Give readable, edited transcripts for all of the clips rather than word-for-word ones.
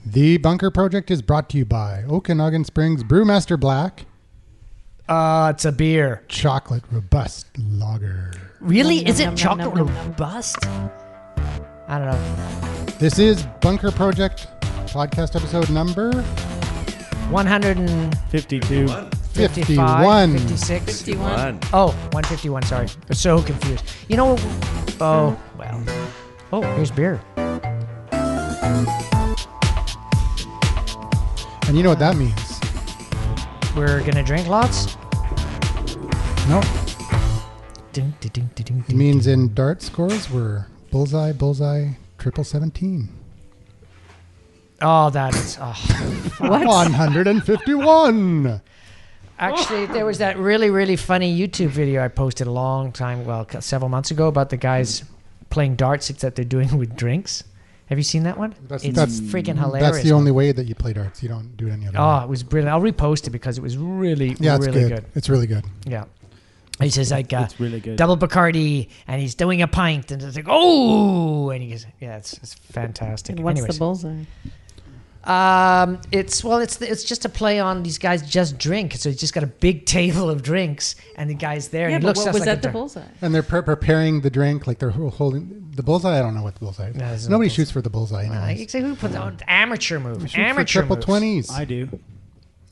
The Bunker Project is brought to you by Okanagan Springs Brewmaster Black. It's a beer. Chocolate Robust Lager. Really? Is it chocolate robust? I don't know. This is Bunker Project podcast episode number 152. 51. 56. 51. Oh, 151, sorry. I'm so confused. You know what? Oh, well. Oh, here's beer. And you know what that means? We're going to drink lots? No. Ding, ding, ding, ding, ding, It means in dart scores, we're bullseye, triple 17. Oh, that is... Oh. What? 151. Actually, there was that really, really funny YouTube video I posted a long time, several months ago about the guys playing darts, except they're doing it with drinks. Have you seen that one? It's freaking hilarious. That's the only way that you play darts. You don't do it any other way. Oh, it was brilliant. I'll repost it because it was really, it's really good. It's really good. Yeah. He says It's really good. double Bacardi, and he's doing a pint, and it's like, oh, and he goes, yeah, it's fantastic. And what's Anyways. the bullseye? It's just a play on these guys just drink. So he's just got a big table of drinks, and the guy's there. Yeah, and he but looks what just was like that a the dark. bullseye? And they're preparing the drink, like they're holding the bullseye. I don't know what the bullseye is. No, there's no Nobody bullseye. shoots for the bullseye. Anyways. Exactly. Who put that? Amateur move. Shoot for Amateur triple moves. 20s. I do.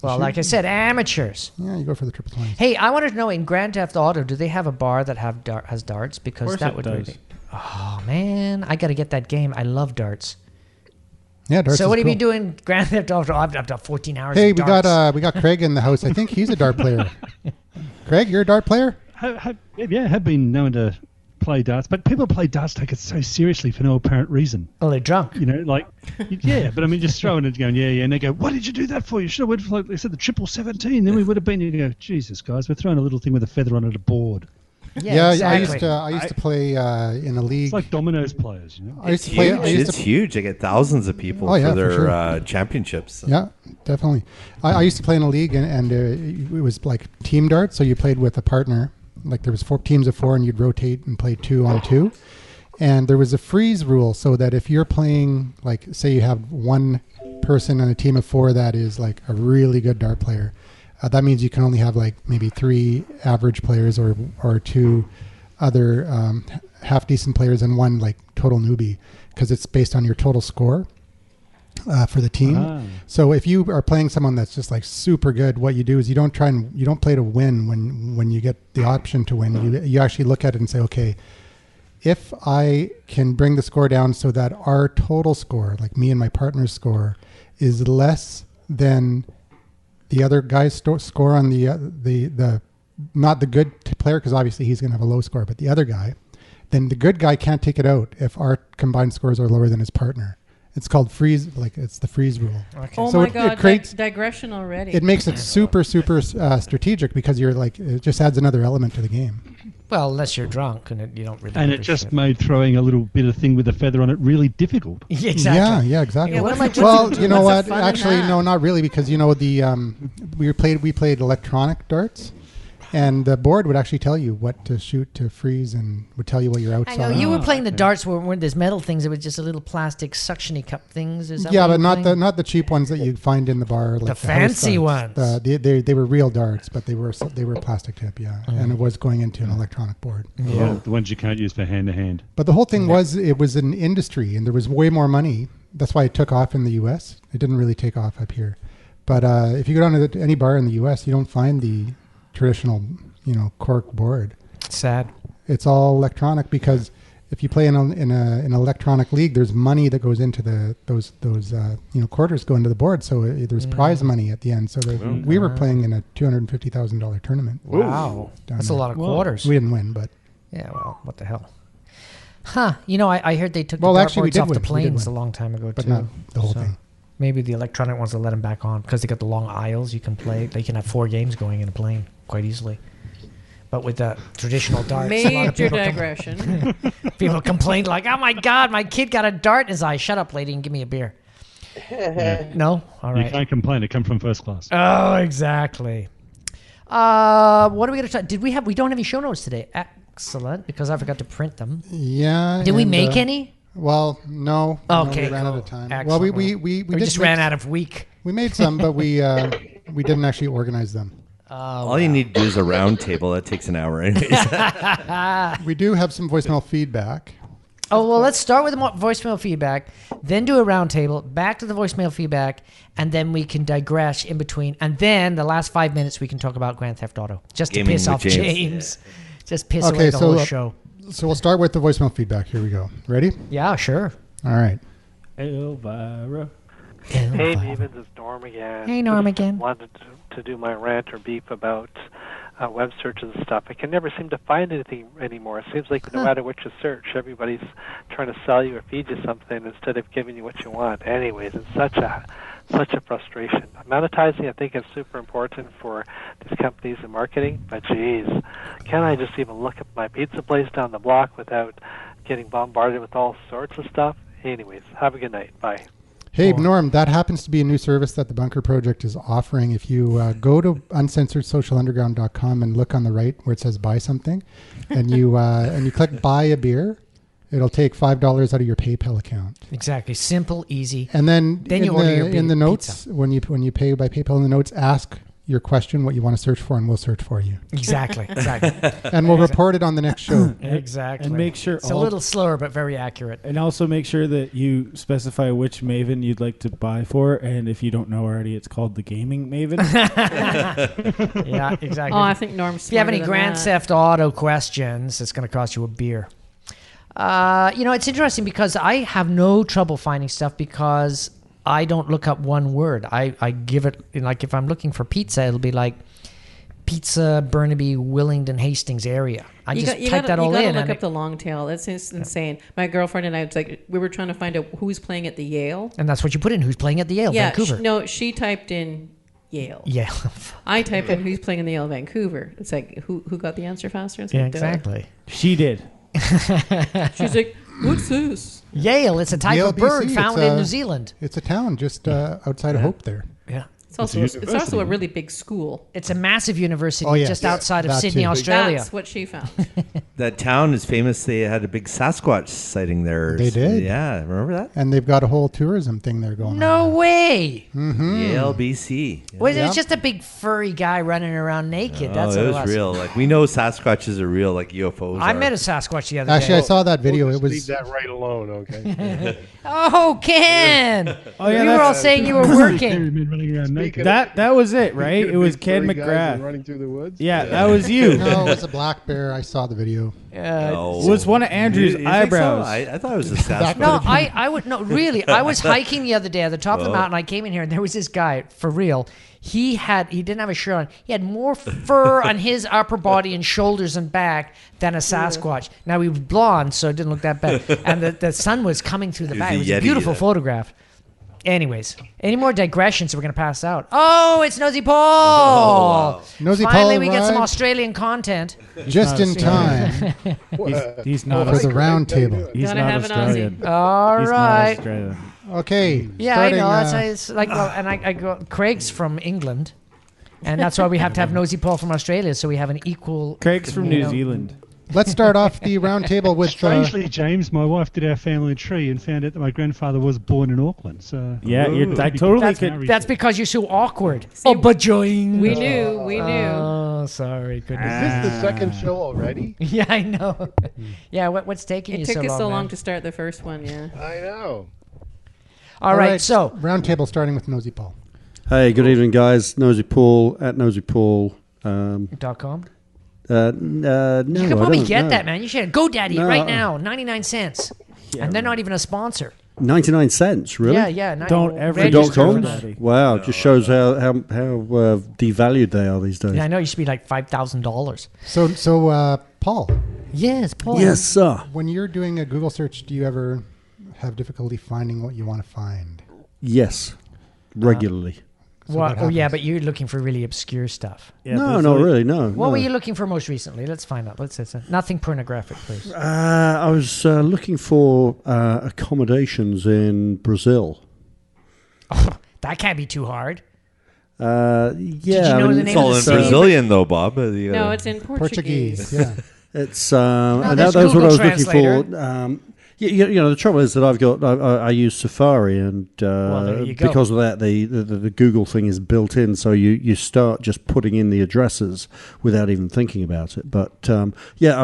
Well, like I said, amateurs. Yeah, you go for the triple 20s. Hey, I wanted to know, in Grand Theft Auto, do they have a bar that has darts? Because Of course that it would does. really... Oh, man. I got to get that game. I love darts. Yeah, darts. So what is have you cool. been doing Grand Theft Auto? I've done 14 hours Hey, of darts. we got Craig in the house. I think he's a dart player. Craig, you're a dart player? Have been known to play darts, but people play darts take it so seriously for no apparent reason. Well, they're drunk. You know, like, yeah, but I mean, just throwing it, going, yeah, and they go, what did you do that for? You should have went for, like they said, the triple 17. Then we would have been, you go, Jesus, guys, we're throwing a little thing with a feather on it, a board. Yeah, exactly. I used to play in a league. It's like dominoes players, you know. I used to play. It's huge. They get thousands of people Oh, yeah, for their for championships. Yeah, definitely. I used to play in a league, and it was like team darts. So you played with a partner. Like there was 4 teams of 4, and you'd rotate and play 2 on 2. And there was a freeze rule, so that if you're playing, like, say you have one person on a team of 4 that is like a really good dart player, that means you can only have like maybe 3 average players or 2 other half decent players and 1 like total newbie, because it's based on your total score for the team. Ah. So if you are playing someone that's just like super good, what you do is you don't play to win when you get the option to win. You actually look at it and say, okay, if I can bring the score down so that our total score, like me and my partner's score, is less than the other guy's score on the not the good player, because obviously he's going to have a low score, but the other guy, then the good guy can't take it out if our combined scores are lower than his partner. It's called freeze, like it's the freeze rule. Okay. Oh So my it God, creates- digression already. It makes it super strategic, because you're like, it just adds another element to the game. Well, unless you're drunk and you don't really. And it just made throwing a little bit of thing with a feather on it really difficult. Yeah, exactly. Yeah, exactly. Yeah, what am I doing? Well, you know What's the what? fun in Actually, that? no, not really, because you know we played electronic darts, and the board would actually tell you what to shoot to freeze, and would tell you what your outs I know are. you were playing the darts where there's metal things. It was just a little plastic suctiony cup things. Is that Yeah, what but you were playing? not the cheap ones that you find in the bar. Like The fancy house darts. ones. They were real darts, but they were plastic tip. Yeah, and it was going into an electronic board. Yeah. The ones you can't use for hand-to-hand. But the whole thing was, it was an industry, and there was way more money. That's why it took off in the U.S. It didn't really take off up here. But if you go down to any bar in the U.S., you don't find the traditional, cork board. Sad. It's all electronic, because if you play in an electronic league, there's money that goes into those quarters go into the board. So there's prize money at the end. So we were playing in a $250,000 tournament. Wow, Down that's there. a lot of quarters. We didn't win, but Yeah, well, what the hell? Huh? I heard they took Well, the actually, we dartboards did off the win. We did planes a win. long time ago but too. not the whole So thing. Maybe the electronic ones will let them back on because they got the long aisles. You can play. They can have 4 games going in a plane quite easily. But with the traditional darts, a lot of Major people digression. people complained like, "Oh my God, my kid got a dart in his eye." Shut up, lady, and give me a beer. No, all You right. can't complain. It come from first class. Oh, exactly. What are we going to talk? We don't have any show notes today. Excellent, because I forgot to print them. Yeah. Did we and, make any? Well, no. Okay, No, we ran cool. out of time. Excellent. Well, we We did just make- ran out of week. We made some, but we didn't actually organize them. All you need to do is a round table. That takes an hour anyways. We do have some voicemail feedback. Oh, well, let's start with the voicemail feedback, then do a roundtable, back to the voicemail feedback, and then we can digress in between. And then the last 5 minutes, we can talk about Grand Theft Auto. Just to Gaming piss with off James. James. Just piss away the whole show. So we'll start with the voicemail feedback. Here we go. Ready? Yeah, sure. All right. Elvira. Hey, David, it's Norm again. Hey, Norm again. Wanted to do my rant or beef about web searches and stuff. I can never seem to find anything anymore. It seems like no matter what you search, everybody's trying to sell you or feed you something instead of giving you what you want. Anyways, it's such a frustration. Monetizing, I think, is super important for these companies and marketing, but geez, can I just even look at my pizza place down the block without getting bombarded with all sorts of stuff? Anyways, have a good night. Bye. Hey, Norm, that happens to be a new service that the Bunker Project is offering. If you go to uncensoredsocialunderground.com and look on the right where it says buy something, and you click buy a beer, it'll take $5 out of your PayPal account. Exactly. Simple, easy. And then you order your in the notes, pizza. when you pay by PayPal in the notes, ask your question, what you want to search for, and we'll search for you. Exactly. And we'll report it on the next show. Exactly. And make sure it's a little slower, but very accurate. And also make sure that you specify which Maven you'd like to buy for, and if you don't know already, it's called the Gaming Maven. Yeah, exactly. Oh, I think Norm's If you have any smarter Grand than that. Theft Auto questions, it's going to cost you a beer. It's interesting because I have no trouble finding stuff because I don't look up one word. I give it, like if I'm looking for pizza, it'll be like pizza, Burnaby, Willingdon, Hastings area. I just type that all in. You gotta look up the long tail. That's just insane. My girlfriend and I, it's like we were trying to find out who's playing at the Yale. And that's what you put in, who's playing at the Yale, Vancouver. She typed in Yale. Yeah. I typed in who's playing in the Yale, Vancouver. It's like, who got the answer faster? It's Yeah, like, duh. exactly. She did. She's like, what's this? Yale, it's a type Yale, of bird BC, found in New Zealand. It's a town just outside of Hope there. Yeah. It's also a really big school. It's a massive university just outside of that Sydney, too. Australia. That's what she found. That town is famous. They had a big Sasquatch sighting there. They did? Yeah, remember that? And they've got a whole tourism thing there going on. No way. Yale, BC. Yeah. Was it just a big furry guy running around naked? That's it what was real. Like we know Sasquatches are real, like UFOs. I are. met a Sasquatch the other Actually, I day. saw that video. We'll It just was leave that right alone, okay? Oh, Ken! Oh, yeah, you were all saying you were working. Men running around naked. That was it, right? It was Ken Big furry guys McGrath. running through the woods. Yeah, that was you. no, it was a black bear. I saw the video. No. It was one of Andrew's You think so? eyebrows. I thought it was a Sasquatch. No, I would no really. I was hiking the other day at the top of the mountain. I came in here and there was this guy for real. He didn't have a shirt on. He had more fur on his upper body and shoulders and back than a Sasquatch. Now he was blonde, so it didn't look that bad. And the sun was coming through the He back. was It was a a Yeti, beautiful yeah. photograph. Anyways, any more digressions? We're gonna pass out. Oh, it's Nosy Paul. wow. Nosy Finally, Paul we get some arrived Australian content. just in time He's not for the Australian. round table. He's Gotta not have an Australian. All He's not right. Australian. Okay. Yeah, I starting, know. It's like, well, and I go. Craig's from England, and that's why we have to have Nosy Paul from Australia, so we have an equal. Craig's from you New know. Zealand. let's start off the round table with Strangely, James, my wife did our family tree and found out that my grandfather was born in Auckland. So Yeah, I Could be totally that's could. married. That's because you're so awkward. Oh, but join. We knew. Oh, sorry. Goodness. Is this the second show already? Yeah, I know. Yeah, what's taking It you took so us long? so long man? to start the first one, yeah. I know. All right, so round table starting with Nosy Paul. Hey, good evening, guys. Nosy Paul at Nosy Paul. .com. No, You can probably get that, man. You should GoDaddy No. right now, 99 cents, and they're not even a sponsor. 99 cents, really? Yeah. Don't ever register .com? for that. Wow, just shows how devalued they are these days. Yeah, I know. It used to be like $5,000. So Paul, Yes, Paul. Yes, sir. when you're doing a Google search, do you ever have difficulty finding what you want to find? Yes, regularly. So what Oh, yeah, happens? but you're looking for really obscure stuff. Yeah, no, but not so- really, no. What no. were you looking for most recently? Let's find out. Nothing pornographic, please. I was looking for accommodations in Brazil. That can't be too hard. Yeah, you know I mean, the It's name all of in the city? Brazilian, though, Bob. No, it's in Portuguese. Portuguese. Yeah. it's there's that was what I Google was looking Translator. for. You know, the trouble is that I use Safari, and there you go. because of that, the Google thing is built in, so you start just putting in the addresses without even thinking about it. But I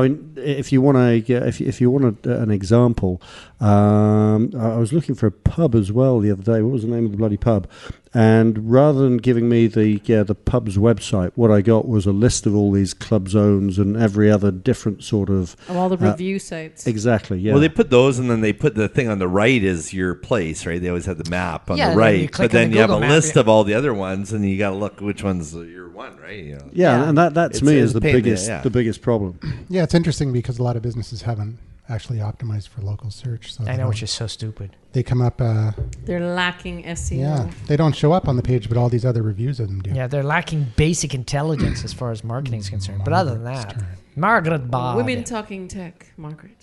mean, if you want an example, I was looking for a pub as well the other day. What was the name of the bloody pub? And rather than giving me the pub's website, what I got was a list of all these club zones and every other different sort of all the review sites. Exactly. Yeah. Well, they put those, and then they put the thing on the right is your place, right? They always have the map on the right, but then you have a list of all the other ones, and you got to look which one's your one, right? You know. Yeah, and that to me is the biggest problem. Yeah, it's interesting because a lot of businesses haven't actually optimized for local search. So I know, which is so stupid. They come up. They're lacking SEO. Yeah, they don't show up on the page, but all these other reviews of them do. Yeah, they're lacking basic intelligence as far as marketing is concerned. But other than that, Margaret Bob. Women Talking Tech, Margaret.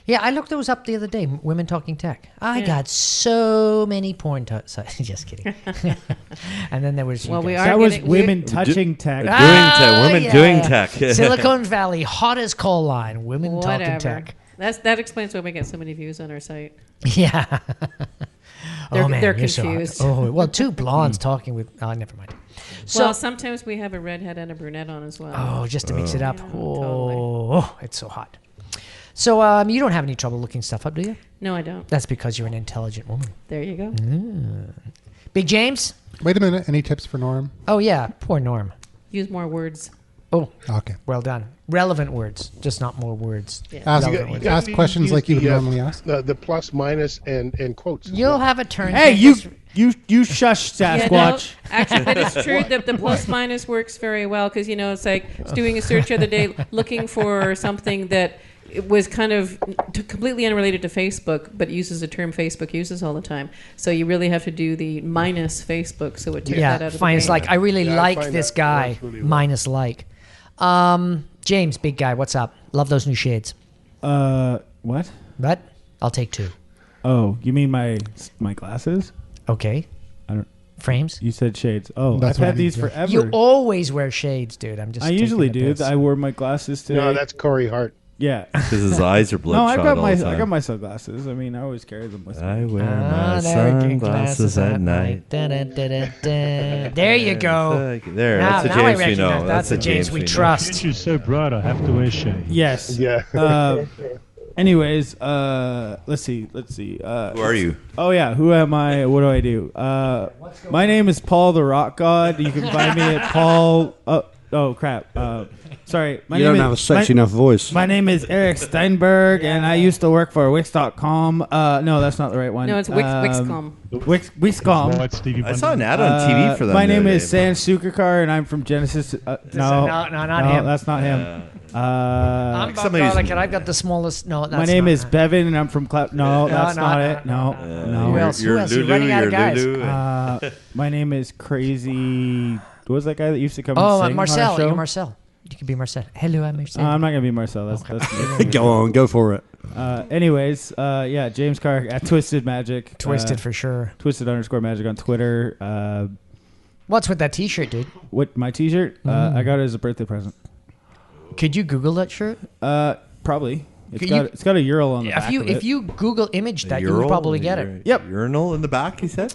Yeah, I looked those up the other day. Women Talking Tech. I got so many porn sites. Just kidding. And then there was Women Touching Tech. Doing tech. Silicon Valley, hottest call line. Women Talking Tech. That explains why we get so many views on our site. Yeah. They're confused. So well, two blondes talking with. Oh, never mind. So sometimes we have a redhead and a brunette on as well. Oh, just to mix it up. Totally. It's so hot. So you don't have any trouble looking stuff up, do you? No, I don't. That's because you're an intelligent woman. There you go. Big James? Wait a minute. Any tips for Norm? Oh, yeah. Poor Norm. Use more words. Oh, okay. Well done. Relevant words, just not more words. Yeah. Ask questions like you would normally ask. The plus, minus, and quotes. You'll have a turn. Hey, you shush, Sasquatch. Actually, but it's true that the plus minus works very well because, you know, it's like I was doing a search the other day looking for something that it was kind of completely unrelated to Facebook, but uses the term Facebook uses all the time. So you really have to do the minus Facebook, so it takes that out of the game. It's like, I really like this guy, really minus like. James, big guy, what's up? Love those new shades. What? What? I'll take 2. Oh, you mean my glasses? Okay. I don't. Frames? You said shades. Oh, I've had these forever. You always wear shades, dude. I usually do. I wore my glasses today. No, that's Corey Hart. Yeah, because his eyes are bloodshot. No, I got my sunglasses. I mean, I always carry them with me. I wear my sunglasses at night. There you go. There, that's the James we know. That's the James we trust. You're so bright, I have to wear shades. Yes. Yeah. Anyways, let's see. Who are you? Oh yeah, who am I? What do I do? My name is Paul the Rock God. You can find me at Paul. Oh crap. Sorry. You don't have a sexy enough voice. My name is Eric Steinberg, and I used to work for Wix.com. No, that's not the right one. No, it's Wix.com. Wix.com. I saw an ad on TV for that. My name is San Sukakar, and I'm from Genesis. No, not him. That's not him. I'm Bob Garlic, and I've got the smallest. No, that's my name is Bevan, and I'm from Cloud. No, that's not it. No. Who else? You're running out of guys. My name is Crazy. What was that guy that used to come and sing Marcel. on our show? You're Marcel. You can be Marcel. Hello, I'm Marcel. I'm not going to be Marcel. That's Go on, go for it. Anyways, James Carr at Twisted Magic. Twisted for sure. Twisted_magic on Twitter. What's with that T-shirt, dude? What, my T-shirt? I got it as a birthday present. Could you Google that shirt? Probably. It's got a urinal on the back of it. If you Google image that, you would probably get it. Yep. Urinal in the back, he said?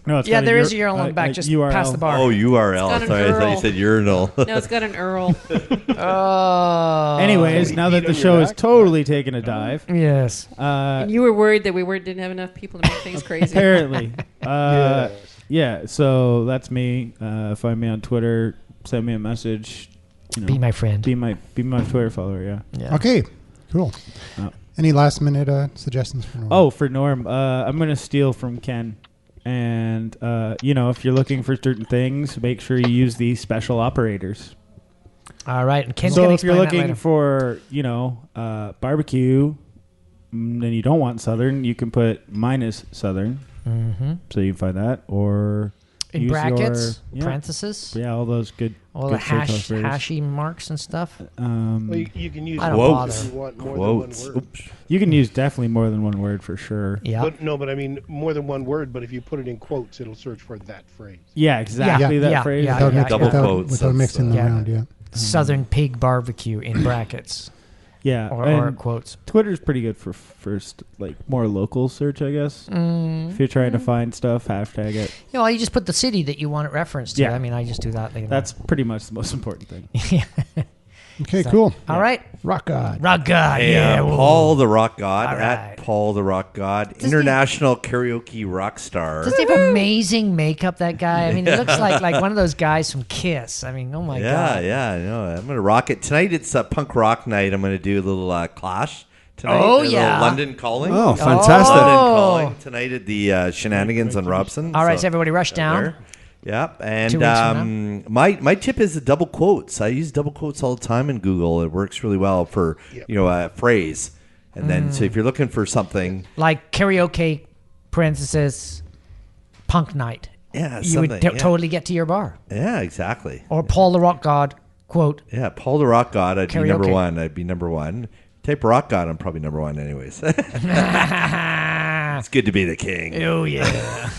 No, it's there is a urinal in the back, just URL. past the bar. Oh, URL. Sorry, I thought you said urinal. No, it's got an URL. Anyways, now that the show is totally taking a dive. Yes. And you were worried that we didn't have enough people to make things crazy. Apparently. Yeah, so that's me. Find me on Twitter. Send me a message. Be my friend. Be my Twitter follower, yeah. Okay, cool. Any last minute suggestions for Norm? Oh, for Norm, I'm going to steal from Ken. And, if you're looking for certain things, make sure you use these special operators. All right. And Ken's so if you're looking for, barbecue, then you don't want Southern, you can put minus Southern. Mm-hmm. So you can find that. Or in brackets, parentheses. Yeah, all those good. All good the hashy marks and stuff. Well, you can use. I don't bother. If you want more than one word. Oops. You can use definitely more than one word for sure. Yeah. But I mean more than one word. But if you put it in quotes, it'll search for that phrase. Yeah, exactly that phrase. Double quotes. Without mixing them around, yeah. Southern pig barbecue in brackets. Yeah, or quotes. Twitter's pretty good for first, like more local search, I guess. If you're trying to find stuff, hashtag it. You know, you just put the city that you want it referenced to. Yeah. I mean, I just do that. That's pretty much the most important thing. Okay, cool. All right. Rock God. Rock God. Hey, Yeah. Paul the Rock God All at right. Paul the Rock God, international karaoke rock star. Does he have amazing makeup, that guy? I mean, he looks like one of those guys from Kiss. I mean, oh my God. Yeah, I know. I'm gonna rock it tonight. It's a punk rock night. I'm gonna do a little Clash tonight. Oh, a little yeah. London Calling. Oh, fantastic. London Calling tonight at the Shenanigans on Robson. All right, so everybody rush down. There. Yeah, 2 and weeks from my tip is the double quotes. I use double quotes all the time in Google. It works really well for a phrase. And then so if you're looking for something like karaoke, parenthesis, punk night. Yeah, you would totally get to your bar. Yeah, exactly. Or Paul the Rock God quote. Yeah, Paul the Rock God. I'd Karaoke. be number one. Type Rock God. I'm probably number one, anyways. It's good to be the king. Oh yeah.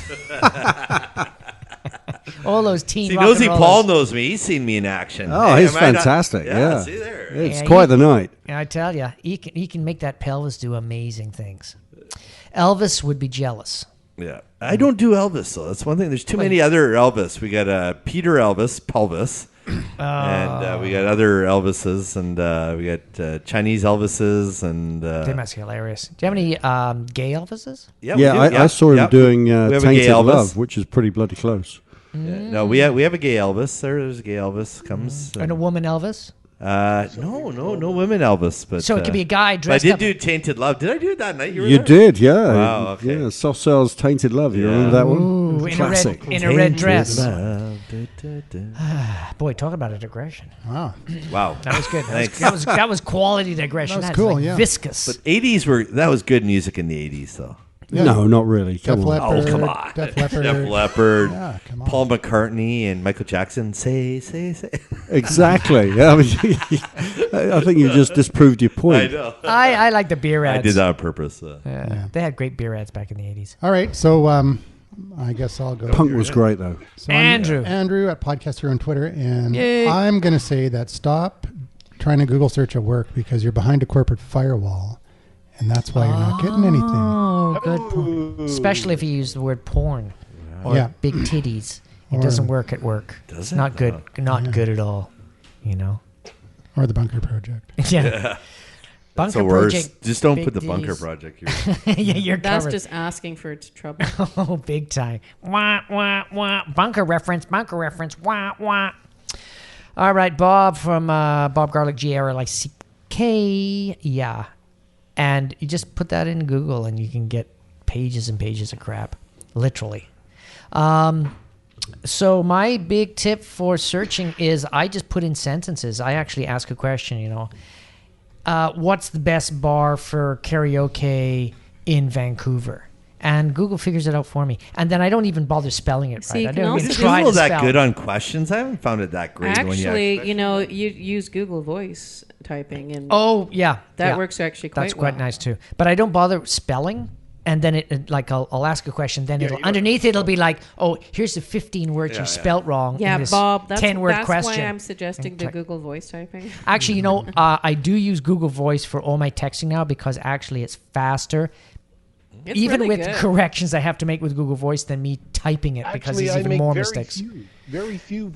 All those teen. See, Nosy Paul knows me. He's seen me in action. Oh, he's fantastic. Yeah. See there. It's quite the night. I tell you, he can make that pelvis do amazing things. Elvis would be jealous. Yeah, I don't do Elvis though. That's one thing. There's too many other Elvis. We got Peter Elvis, pelvis, and we got other Elvises, and we got Chinese Elvises, and they must be hilarious. Do you have any gay Elvises? Yeah, I saw him doing Tainted Love, which is pretty bloody close. Yeah. No, we have a gay Elvis. There's a gay Elvis comes, and a woman Elvis. No women Elvis, but so it could be a guy dressed up. I did do Tainted Love. Did I do it that night? You did, yeah. Wow, okay. Yeah, Soft Cell's Tainted Love. You remember that one? Ooh, classic. In a red dress. Boy, talk about a digression. Wow. That was good. Thanks. That was quality digression. That was cool, like yeah. Viscous. But 80s that was good music in the 80s though. Yeah. No, not really. Come on. Oh, come on. Def Leppard. Def Leppard. Yeah, come on. Paul McCartney and Michael Jackson. Say. Exactly. Yeah, I mean, I think you just disproved your point. I know. I like the beer ads. I did that on purpose. Yeah. They had great beer ads back in the 80s. All right, so I guess I'll go. Punk was great, though. So Andrew at Podcaster on Twitter, and Yay. I'm going to say that stop trying to Google search at work because you're behind a corporate firewall, and that's why you're not getting anything. Oh, good point. Especially if you use the word porn or big titties. It doesn't work at work. Does it? Not good. Not good at all. You know. Or the Bunker Project. Yeah. That's Bunker the worst. Project. Just don't big put the Ds. Bunker Project. You're That's covered. just asking for trouble. Oh, big time. Wah, wah, wah. Bunker reference. Wah, wah. All right, Bob from Bob Garlic, GRLICK. Yeah. And you just put that in Google and you can get pages and pages of crap. Literally. So my big tip for searching is I just put in sentences. I actually ask a question, what's the best bar for karaoke in Vancouver? And Google figures it out for me. And then I don't even bother spelling it right. I don't even try to spell. That good on questions? I haven't found it that great. Actually, you use Google Voice typing. And oh, yeah. That works actually quite well. That's quite nice, too. But I don't bother spelling. And then I'll ask a question. Then underneath it'll be like, oh, here's the 15 words you spelt wrong. Yeah, in this Bob, that's 10-word question. That's why I'm suggesting the Google Voice typing. Actually, I do use Google Voice for all my texting now because actually it's faster. It's even really with good. corrections I have to make with Google Voice than me typing it because there's even more mistakes. Very few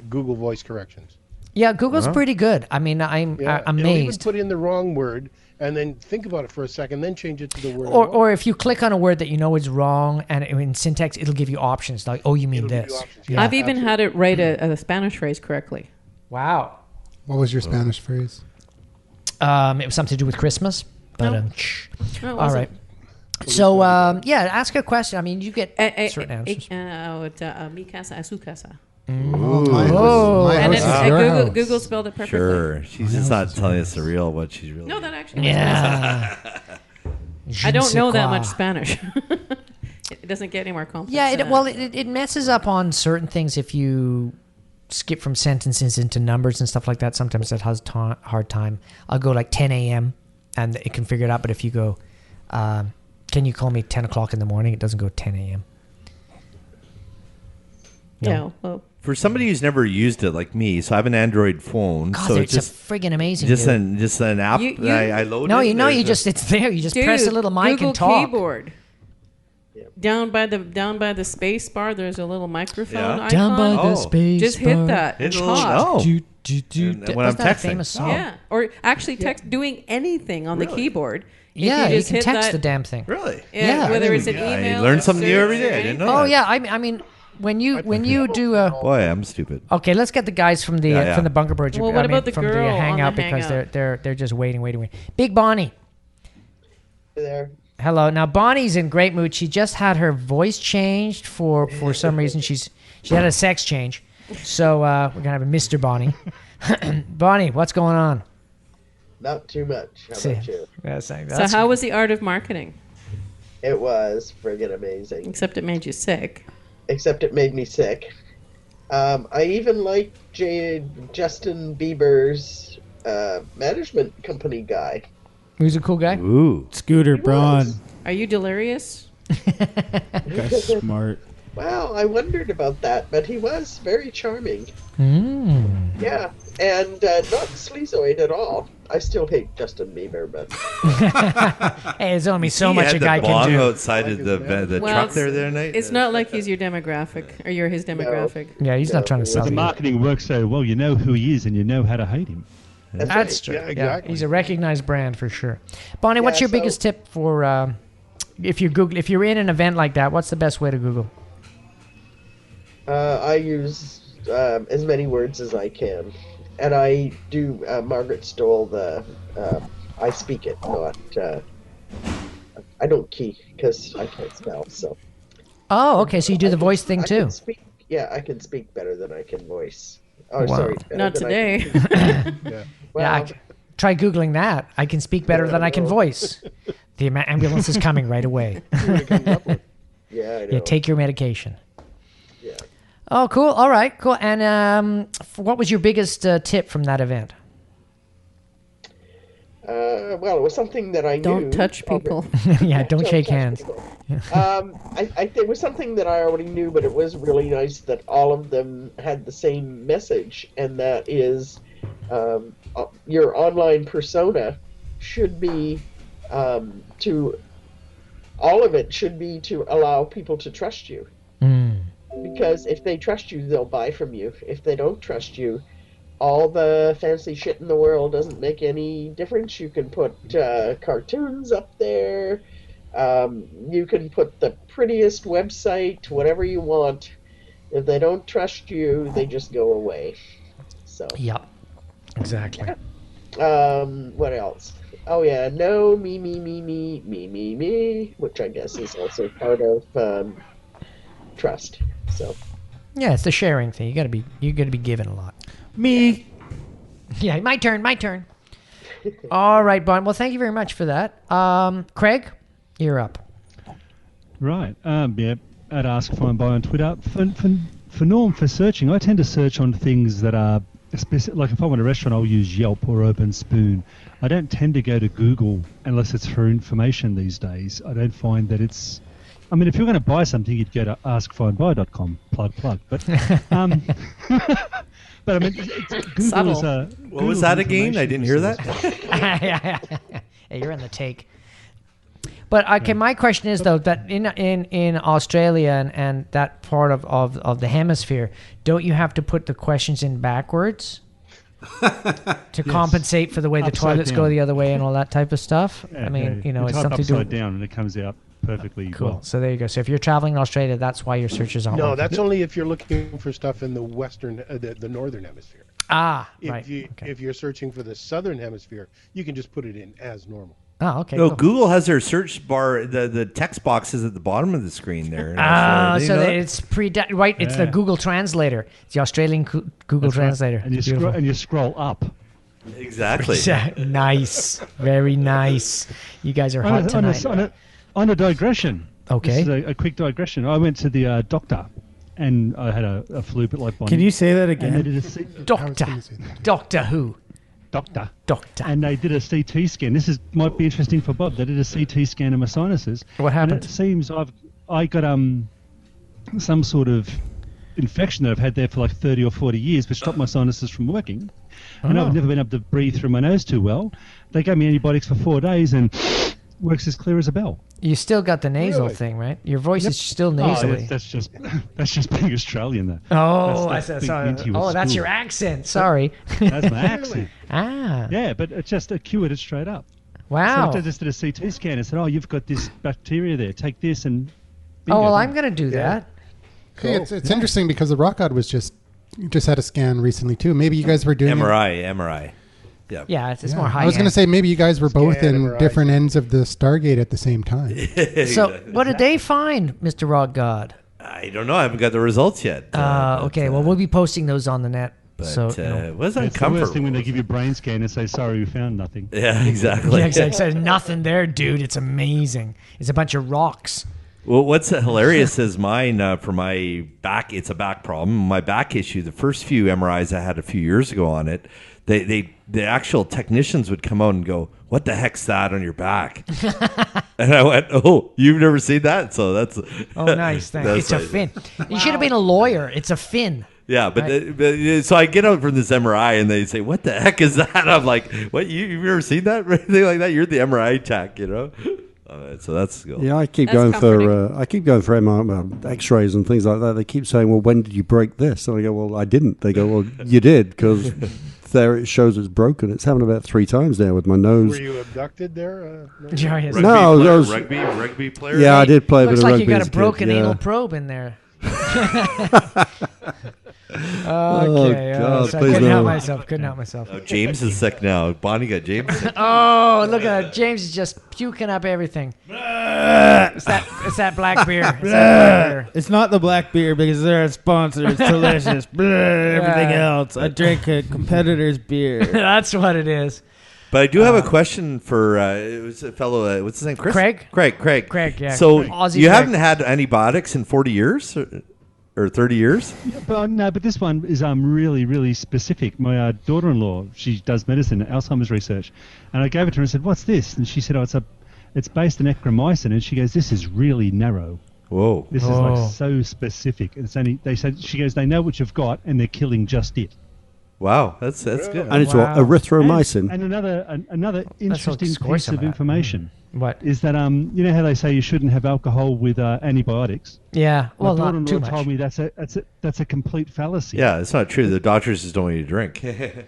Google Voice corrections. Yeah, Google's pretty good. I mean, I'm amazed. It'll even put in the wrong word and then think about it for a second, then change it to the word. Or if you click on a word that you know is wrong and in syntax, it'll give you options like, oh, you mean this. Yeah, I've even had it write a Spanish phrase correctly. Wow. What was your Spanish phrase? It was something to do with Christmas. But No, all right. So ask a question. I mean, you get certain answers. Mi casa es su casa. My And house is your house. Google spelled it perfectly. Sure. She's just not telling us the real what she's really. No, that actually. Yeah. I don't know that much Spanish. It doesn't get any more complex. Yeah, than that. it messes up on certain things if you skip from sentences into numbers and stuff like that. Sometimes it has a hard time. I'll go like 10 a.m. and it can figure it out. But if you go, can you call me 10 o'clock in the morning? It doesn't go 10 a.m. No. Yeah, well, For somebody who's never used it like me, so I have an Android phone. God, so it's just friggin' amazing. just an app You- that I load. No, it, you know, there's it's there. You just Dude, press a little mic Google and talk. keyboard. Down by the space bar, there's a little microphone Yeah. icon. Down by the Oh. space Just hit bar. that. Hit It's a little- hot. oh. Do, do, do, And do. when I'm Wasn't that a texting. famous song? Yeah, or actually doing anything on the keyboard. If Yeah, you just can hit text that, the damn thing. Really? Yeah. whether it's an Yeah, email. you learn a something new search, every day. or I didn't know anything. Oh that. yeah, I mean, when you do Boy, I'm stupid. okay, let's get the guys from the Yeah. from the Bunker Bridge. Well, what about the from girl the on the Hangout because Hangout? they're just waiting. Big Bonnie. There. Hello. Now Bonnie's in great mood. She just had her voice changed for some reason. She had a sex change. So we're gonna have a Mr. Bonnie. Bonnie, what's going on? Not too much. How about you? So how was the art of marketing? It was friggin' amazing. Except it made you sick. Except it made me sick. I even like Justin Bieber's management company guy. Who's a cool guy? Ooh, Scooter Braun. Are you delirious? Guy's smart. Well, I wondered about that, but he was very charming. Yeah, and not sleazoid at all. I still hate Justin Bieber, but Hey, there's only so He much had a the guy can bong do. outside of the Well, truck there the other night. It's not like he's your demographic, or you're his demographic. Yeah, he's not trying to sell The you. marketing works so well. You know who he is and you know how to hate him. That's right. true. Yeah, exactly. He's a recognized brand for sure. Bonnie, what's Yeah, your so- biggest tip for if you're in an event like that? What's the best way to Google? I use as many words as I can. And I do Margaret Stoll, I speak it, not... I don't key, because I can't spell, so... Oh, okay. So you do the voice thing too. I can speak better than I can voice. Oh, Wow. sorry. better Not than I today. can- Well, Try Googling that. I can speak better than I can voice. The ambulance is coming right away. yeah, I know. Yeah, take your medication. Yeah. Oh, cool. All right, cool. And what was your biggest tip from that event? Well, it was something that I knew. Don't touch people. Yeah, don't shake touch hands. people. It was something that I already knew, but it was really nice that all of them had the same message, and that is your online persona should be to allow people to trust you. Because if they trust you, they'll buy from you. If they don't trust you, all the fancy shit in the world doesn't make any difference. You can put cartoons up there. You can put the prettiest website, whatever you want. If they don't trust you, they just go away. So. Yep. Exactly. What else? Oh yeah, no, me, which I guess is also part of trust. So. Yeah, it's the sharing thing. You gotta be given a lot. Me. Yeah, my turn. All right, Bon. Well, thank you very much for that. Craig, you're up. Right. Yeah. At Ask Find Buy on Twitter. For Norm, for searching, I tend to search on things that are specific. Like if I want a restaurant, I'll use Yelp or Open Spoon. I don't tend to go to Google unless it's for information these days. I don't find that it's. I mean, if you're going to buy something, you'd go to askfindbuy.com. Plug. But but I mean, Google is a. What was that again? I didn't hear that. Hey, you're in the take. But okay, my question is though that in Australia and that part of the hemisphere, don't you have to put the questions in backwards to compensate for the way the Upside toilets go down. the other way and all that type of stuff? Yeah, I mean, you it's type something to do. upside down and it comes out perfectly Cool. well. So there you go. So if you're traveling in Australia, that's why your searches aren't. No, working. that's only if you're looking for stuff in the the northern hemisphere. Right. If you're searching for the southern hemisphere, you can just put it in as normal. Oh, okay. No, cool. Google has their search bar. The text box is at the bottom of the screen there. So it's right. It's the Google Translator. It's the Australian Google That's right. Translator. And you scroll up. Exactly. Nice. Very nice. You guys are hot tonight. On a digression. Okay. This is a quick digression. I went to the doctor, and I had a flu, but like Bonnie. Can you say that again? And they did a Doctor Who. Doctor. And they did a CT scan. This might be interesting for Bob. They did a CT scan of my sinuses. What happened? And it seems I got some sort of infection that I've had there for like 30 or 40 years, which stopped my sinuses from working. And I've never been able to breathe through my nose too well. They gave me antibiotics for 4 days and works as clear as a bell. You still got the nasal thing, right? Your voice is still nasally. That's just being Australian, though. Oh, I said sorry. Oh, that's your accent. Sorry. That's my accent. Ah. Yeah, but it just cured it straight up. Wow. So I just did a CT scan and said, "Oh, you've got this bacteria there. Take this and." Bingo. Oh well, I'm going to do that. Cool. Hey, it's interesting because the Rock God was just had a scan recently too. Maybe you guys were doing MRI. Yeah. Yeah, it's more high. I was going to say maybe you guys were both in different ends of the Stargate at the same time. So what did they find, Mr. Rock God? I don't know. I haven't got the results yet. Okay, well we'll be posting those on the net. But so it was uncomfortable. It's the worst thing when they give you a brain scan and say, "Sorry, we found nothing." Yeah, exactly. Yeah, exactly. There's nothing there, dude. It's amazing. It's a bunch of rocks. Well, what's hilarious is mine for my back. It's a back problem. My back issue. The first few MRIs I had a few years ago on it, the actual technicians would come out and go, "What the heck's that on your back?" And I went, "Oh, you've never seen that?" So that's nice. It's a fin. You should have been a lawyer. It's a fin. Yeah, but so I get out from this MRI and they say, "What the heck is that?" I'm like, "What? You've never seen that? Anything like that? You're the MRI tech, you know?" So that's cool. Yeah, I keep going for MRI, X-rays and things like that. They keep saying, "Well, when did you break this?" And I go, "Well, I didn't." They go, "Well, you did because there it shows it's broken." It's happened about 3 times now with my nose. Were you abducted there? No, I was rugby player. Yeah, I did play a bit of rugby. Looks like you got a broken anal probe in there. Okay. God, so I couldn't help myself. Oh, James is sick now. Bonnie got James sick. Oh, look at that. James is just puking up everything. It's that black beer. It's not the black beer because they're a sponsor. It's delicious. Everything else. I drink a competitor's beer. That's what it is. But I do have a question for it was a fellow. What's his name? Chris? Craig. Yeah. So Aussie you Craig. haven't had antibiotics in 40 years or 30 years? Yeah, but this one is really, really specific. My daughter-in-law, she does medicine, Alzheimer's research, and I gave it to her and said, "What's this?" And she said, "Oh, it's based on echromycin," and she goes, "This is really narrow. Whoa, this is like so specific." And it's only she goes, "They know what you've got, and they're killing just it." Wow, that's good. And it's what, erythromycin. And another interesting piece of information. What is that? You know how they say you shouldn't have alcohol with antibiotics? Yeah, well, my not too much. Told me that's a complete fallacy. Yeah, it's not true. The doctors just don't want you to drink. The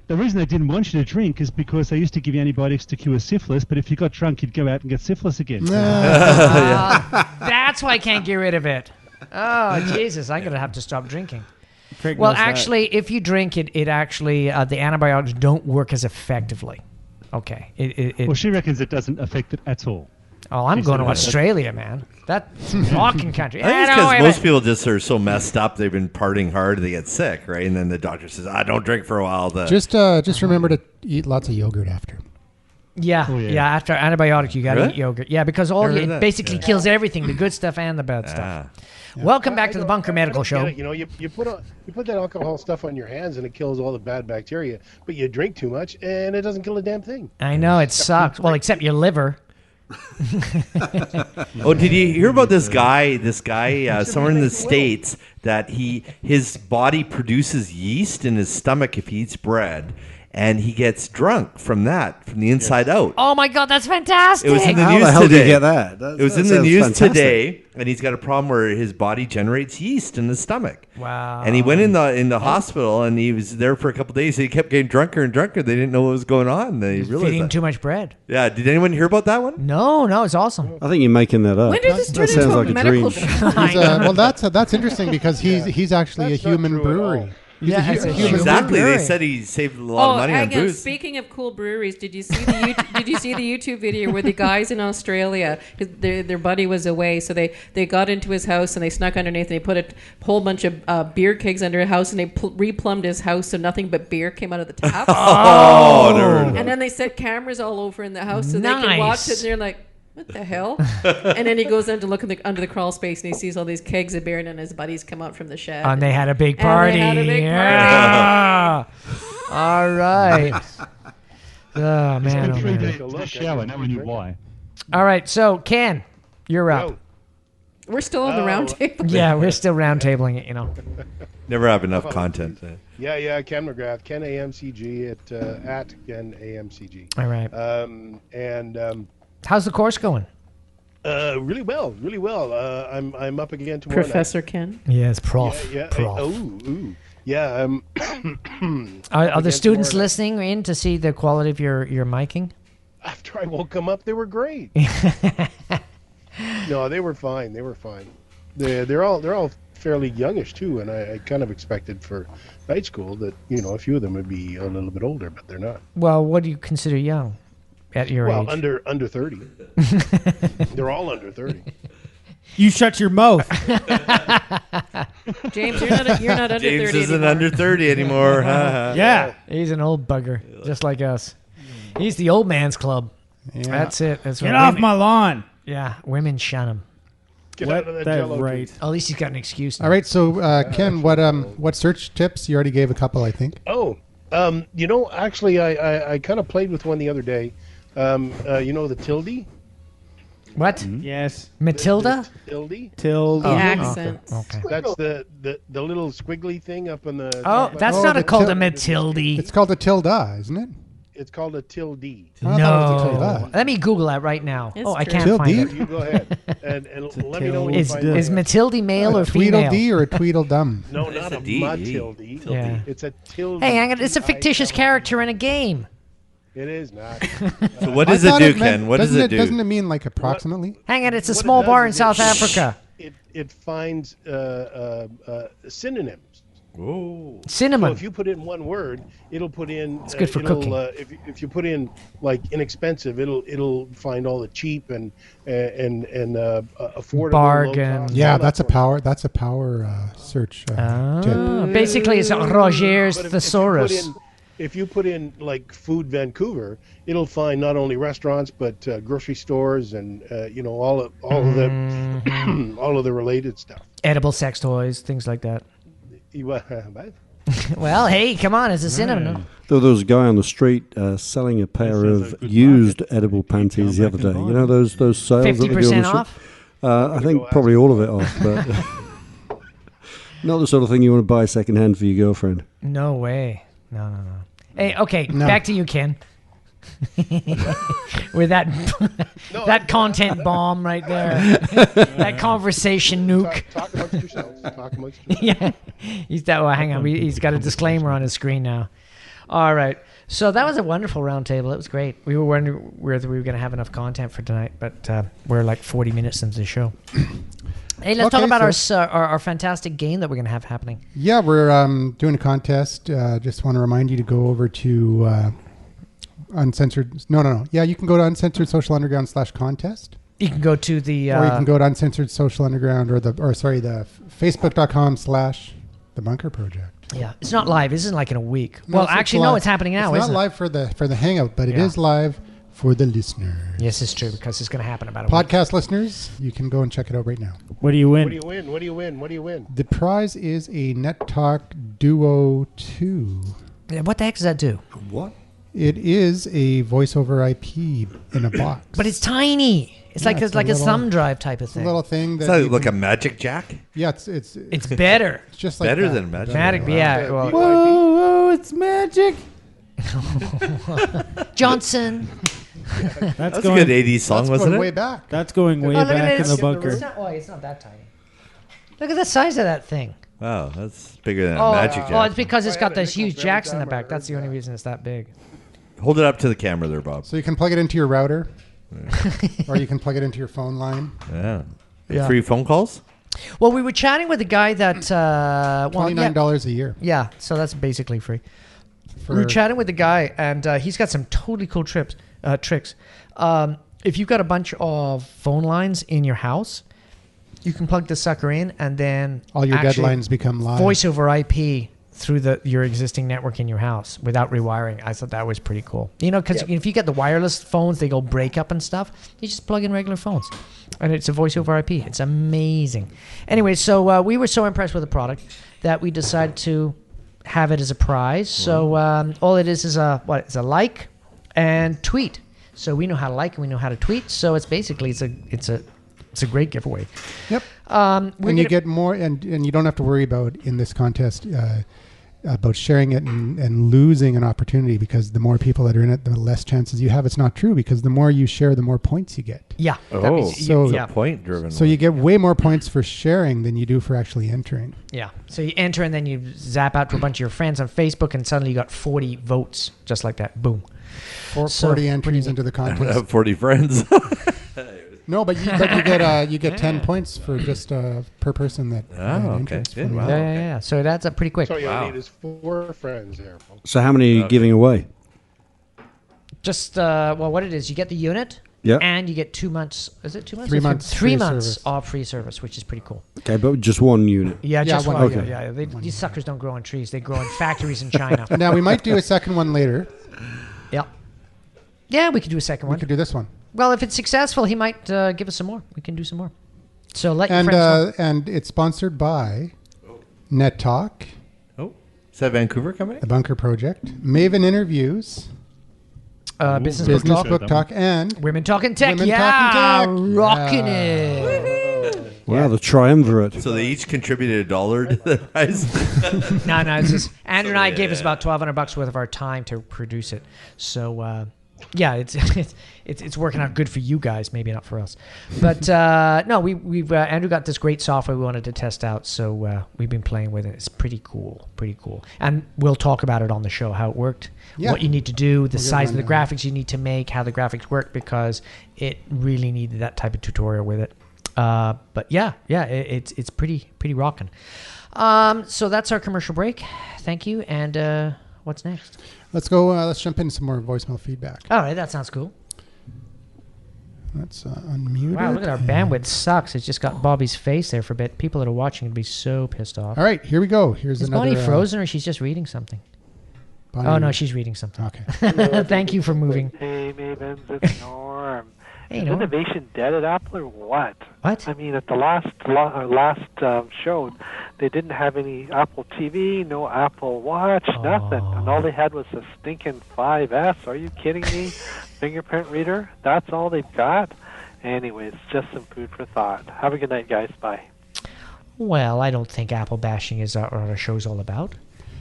reason they didn't want you to drink is because they used to give you antibiotics to cure syphilis, but if you got drunk, you'd go out and get syphilis again. That's why I can't get rid of it. Oh, Jesus, I'm going to have to stop drinking. Well, actually, if you drink it, it actually, the antibiotics don't work as effectively. Okay. Well, she reckons it doesn't affect it at all. Oh, I'm going to Australia, man. That's rocking country. I think it's because most people just are so messed up. They've been partying hard, they get sick, right? And then the doctor says, "Don't drink for a while." Just remember to eat lots of yogurt after. Yeah, after antibiotic, you got to eat yogurt. Yeah, because it basically kills everything, the good stuff and the bad stuff. Yeah. Welcome back to the Bunker Medical Show. You know, you put that alcohol stuff on your hands and it kills all the bad bacteria, but you drink too much and it doesn't kill a damn thing. I know, it sucks. Well, except your liver. Oh, did you hear about this guy? Somewhere in the States that his body produces yeast in his stomach if he eats bread. And he gets drunk from the inside out. Oh my God, that's fantastic! It was in the news today. How the hell did you get that? It was in the news today, and he's got a problem where his body generates yeast in his stomach. Wow! And he went in the hospital, and he was there for a couple of days. He kept getting drunker and drunker. They didn't know what was going on. They realized eating too much bread. Yeah. Did anyone hear about that one? No, it's awesome. I think you're making that up. When did this turn into a medical show? Well, that's interesting because he's actually a human brewery. Exactly. They said he saved a lot of money on booze. Speaking of cool breweries, did you see the YouTube video where the guys in Australia, their buddy was away, so they got into his house and they snuck underneath and they put a whole bunch of beer kegs under a house and they replumbed his house so nothing but beer came out of the tap. And then they set cameras all over in the house so they can watch it and they're like, what the hell? And then he goes in to look under the crawl space and he sees all these kegs of beer and then his buddies come out from the shed. And they had a big party. Yeah. All right. Oh, man. It's been 3 days to shower. Now we knew why. All right. So, Ken, you're up. We're still on the round table. Yeah, we're still round tabling it, Never have enough content. Yeah, Ken McGrath, Ken AMCG at Ken AMCG. All right. And how's the course going? Really well. I'm up again tomorrow Professor night. Ken. Yes, Prof. Yeah. Prof. Yeah. Are the students listening in to see the quality of your miking? After I woke them up, they were great. No, they were fine. They're all fairly youngish too, and I kind of expected for night school that a few of them would be a little bit older, but they're not. Well, what do you consider young at your age? Well, under 30. They're all under 30. You shut your mouth. James, you're not under 30 James isn't anymore. under 30 anymore. Yeah. He's an old bugger, just like us. He's the old man's club. Yeah. That's it. That's Get what off women- my lawn. Yeah, women shun him. Get Let out of that that Jell-O right. juice. At least he's got an excuse now. All right, so Ken, what search tips? You already gave a couple, I think. Oh, actually, I kind of played with one the other day. The Tildi? What? Yes. Matilda? Tildi? Till The accent. Okay. That's the little squiggly thing up in the... Oh, that's Oh, not the called a til- Matilde. It's called a tilde, isn't it? It's called a Tildi. I thought it was a No. tilde. Let me Google that right now. It's Oh, I true. can't Tilde? find it. You go ahead and let me know when you Is find it. Matilde male or A tweedledee female? or a tweedledum? No, It's not a a D. Matildi. Yeah. It's a Tildi. Hey, hang on. It's a fictitious character in a game. It is not. So what I does it thought do, meant- Ken? What does doesn't it do? Doesn't it mean like approximately? Hang on. It's a What it small does bar in is South Africa. It finds synonyms. Whoa. So Cinnamon. if you put in one word, it'll put in. It's good for it'll, cooking. If you put in like inexpensive, it'll find all the cheap and affordable. Bargain. low cost, Yeah, all that's a that power. That's a power search tip. Oh, basically, it's Roger's But thesaurus. if you put in like Food Vancouver, it'll find not only restaurants but grocery stores and all of the all of the related stuff. Edible sex toys, things like that. What? Well, hey, come on. It's a cinnamon. There was a guy on the street selling a pair This is of a good used market. edible panties the come other back and day. buy You know those sales that they do on the 50% street? off? I think probably all of it off, but not the sort of thing you want to buy secondhand for your girlfriend. No way. No. Hey, okay, No. back to you, Ken. With that that content bomb right there. That conversation nuke. Talk amongst yourselves. Talk amongst yourselves. Yeah. Hang on. He's got a disclaimer on his screen now. All right. So that was a wonderful roundtable. It was great. We were wondering whether we were going to have enough content for tonight, but we're like 40 minutes into the show. Hey, let's talk Okay, about our fantastic game that we're going to have happening. Yeah, we're doing a contest. Just want to remind you to go over to Uncensored. No. Yeah, you can go to Uncensored Social Underground /contest. You can go to the... or you can go to Uncensored Social Underground the Facebook.com/ The Bunker Project. Yeah, it's not live. It isn't like in a week. No, Well, it's actually, live. no, it's happening now, It's isn't not it? live for the Hangout, but it Yeah. is live for the listeners. Yes, it's true, because it's going to happen about a week. Podcast listeners, you can go and check it out right now. What do you win? What do you win? What do you win? What do you win? The prize is a NetTalk Duo 2. Yeah, what the heck does that do? What? It is a voice over IP in a box. But it's tiny. It's like it's a, like a a little- thumb drive type of It's a thing. little thing Is that that you like a can- magic jack? yeah, it's It's better. it's just like Better that. than magic. Magic, yeah. Well, Whoa, it's magic. Johnson. That's That's a going. good 80s song, That's wasn't going it? way back. That's going way Oh, look at back it. in the It's bunker. not that tiny. Look at the size of that thing. Wow, that's bigger than a Oh, magic oh, jack. it's because it's I got had a those nickel huge for every jacks in the time I back. That's heard the only that. reason it's that big. Hold it up to the camera there, Bob. So you can plug it into your router, or you can plug it into your phone line. Yeah. Yeah. Free phone calls? Well, we were chatting with a guy that... $29 a year. Yeah, so that's basically free. For, We were chatting with the guy, and he's got some totally cool tricks. If you've got a bunch of phone lines in your house, you can plug the sucker in, and then all your actually deadlines become live. voice over IP through your existing network in your house without rewiring. I thought that was pretty cool. You know, because if you get the wireless phones, they go break up and stuff. You just plug in regular phones, and it's a voice over IP. It's amazing. Anyway, so we were so impressed with the product that we decided to have it as a prize. So all it is a like and tweet. So we know how to like and we know how to tweet. So it's basically it's a It's a great giveaway. Yep. And you get more, and you don't have to worry about in this contest about sharing it and losing an opportunity, because the more people that are in it, the less chances you have it's not true, because the more you share, the more points you get. Yeah. So point driven. So you get way more points for sharing than you do for actually entering. Yeah. So you enter and then you zap out to a bunch of your friends on Facebook, and suddenly you got 40 votes, just like that. Boom. 40 entries into the contest. I have 40 friends. No, but you get 10 points for just per person that. Okay. Good. Wow. Yeah. So it adds up pretty quick. So you need is 4 friends there, folks. So how many are you giving away? Just what it is, you get the unit. Yeah. And you get 2 months. Is it 2 months? 3 months. 3 months of free service, which is pretty cool. Okay, but just one unit. Yeah, just one. Okay. Yeah. These suckers don't grow on trees; they grow in factories in China. Now we might do a second one later. Yeah. Yeah, we could do a second one. We could do this one. Well, if it's successful, he might give us some more. We can do some more. So let your friends know. And it's sponsored by Net Talk. Oh, is that Vancouver company? The Bunker Project, Maven Interviews, Business Book Talk, and Women Talking Tech. Women Talking Tech. Rocking it. Wow, the triumvirate. So they each contributed $1 to the prize. No, it's just Andrew and I gave us about $1,200 worth of our time to produce it. So it's working out good for you guys, maybe not for us. But no, we've Andrew got this great software we wanted to test out, so we've been playing with it. It's pretty cool, and we'll talk about it on the show, how it worked, what you need to do, the size of the graphics you need to make, how the graphics work, because it really needed that type of tutorial with it. But it's pretty rocking. So that's our commercial break. Thank you, and what's next? Let's go. Let's jump into some more voicemail feedback. All right, that sounds cool. Let's unmute. Wow, look at our bandwidth sucks. It's just got Bobby's face there for a bit. People that are watching would be so pissed off. All right, here we go. Here's Is another. Bonnie frozen, or she's just reading something? Bonnie, oh no, she's reading something. Okay. Thank you for moving. Hey, Mavens, it's Norm. Hey, Is Norm. innovation dead at Apple or what? What? I mean, at the last show, they didn't have any Apple TV, no Apple Watch, nothing. And all they had was a stinking 5S. Are you kidding me? Fingerprint reader? That's all they've got? Anyways, just some food for thought. Have a good night, guys. Bye. Well, I don't think Apple bashing is what our show's all about.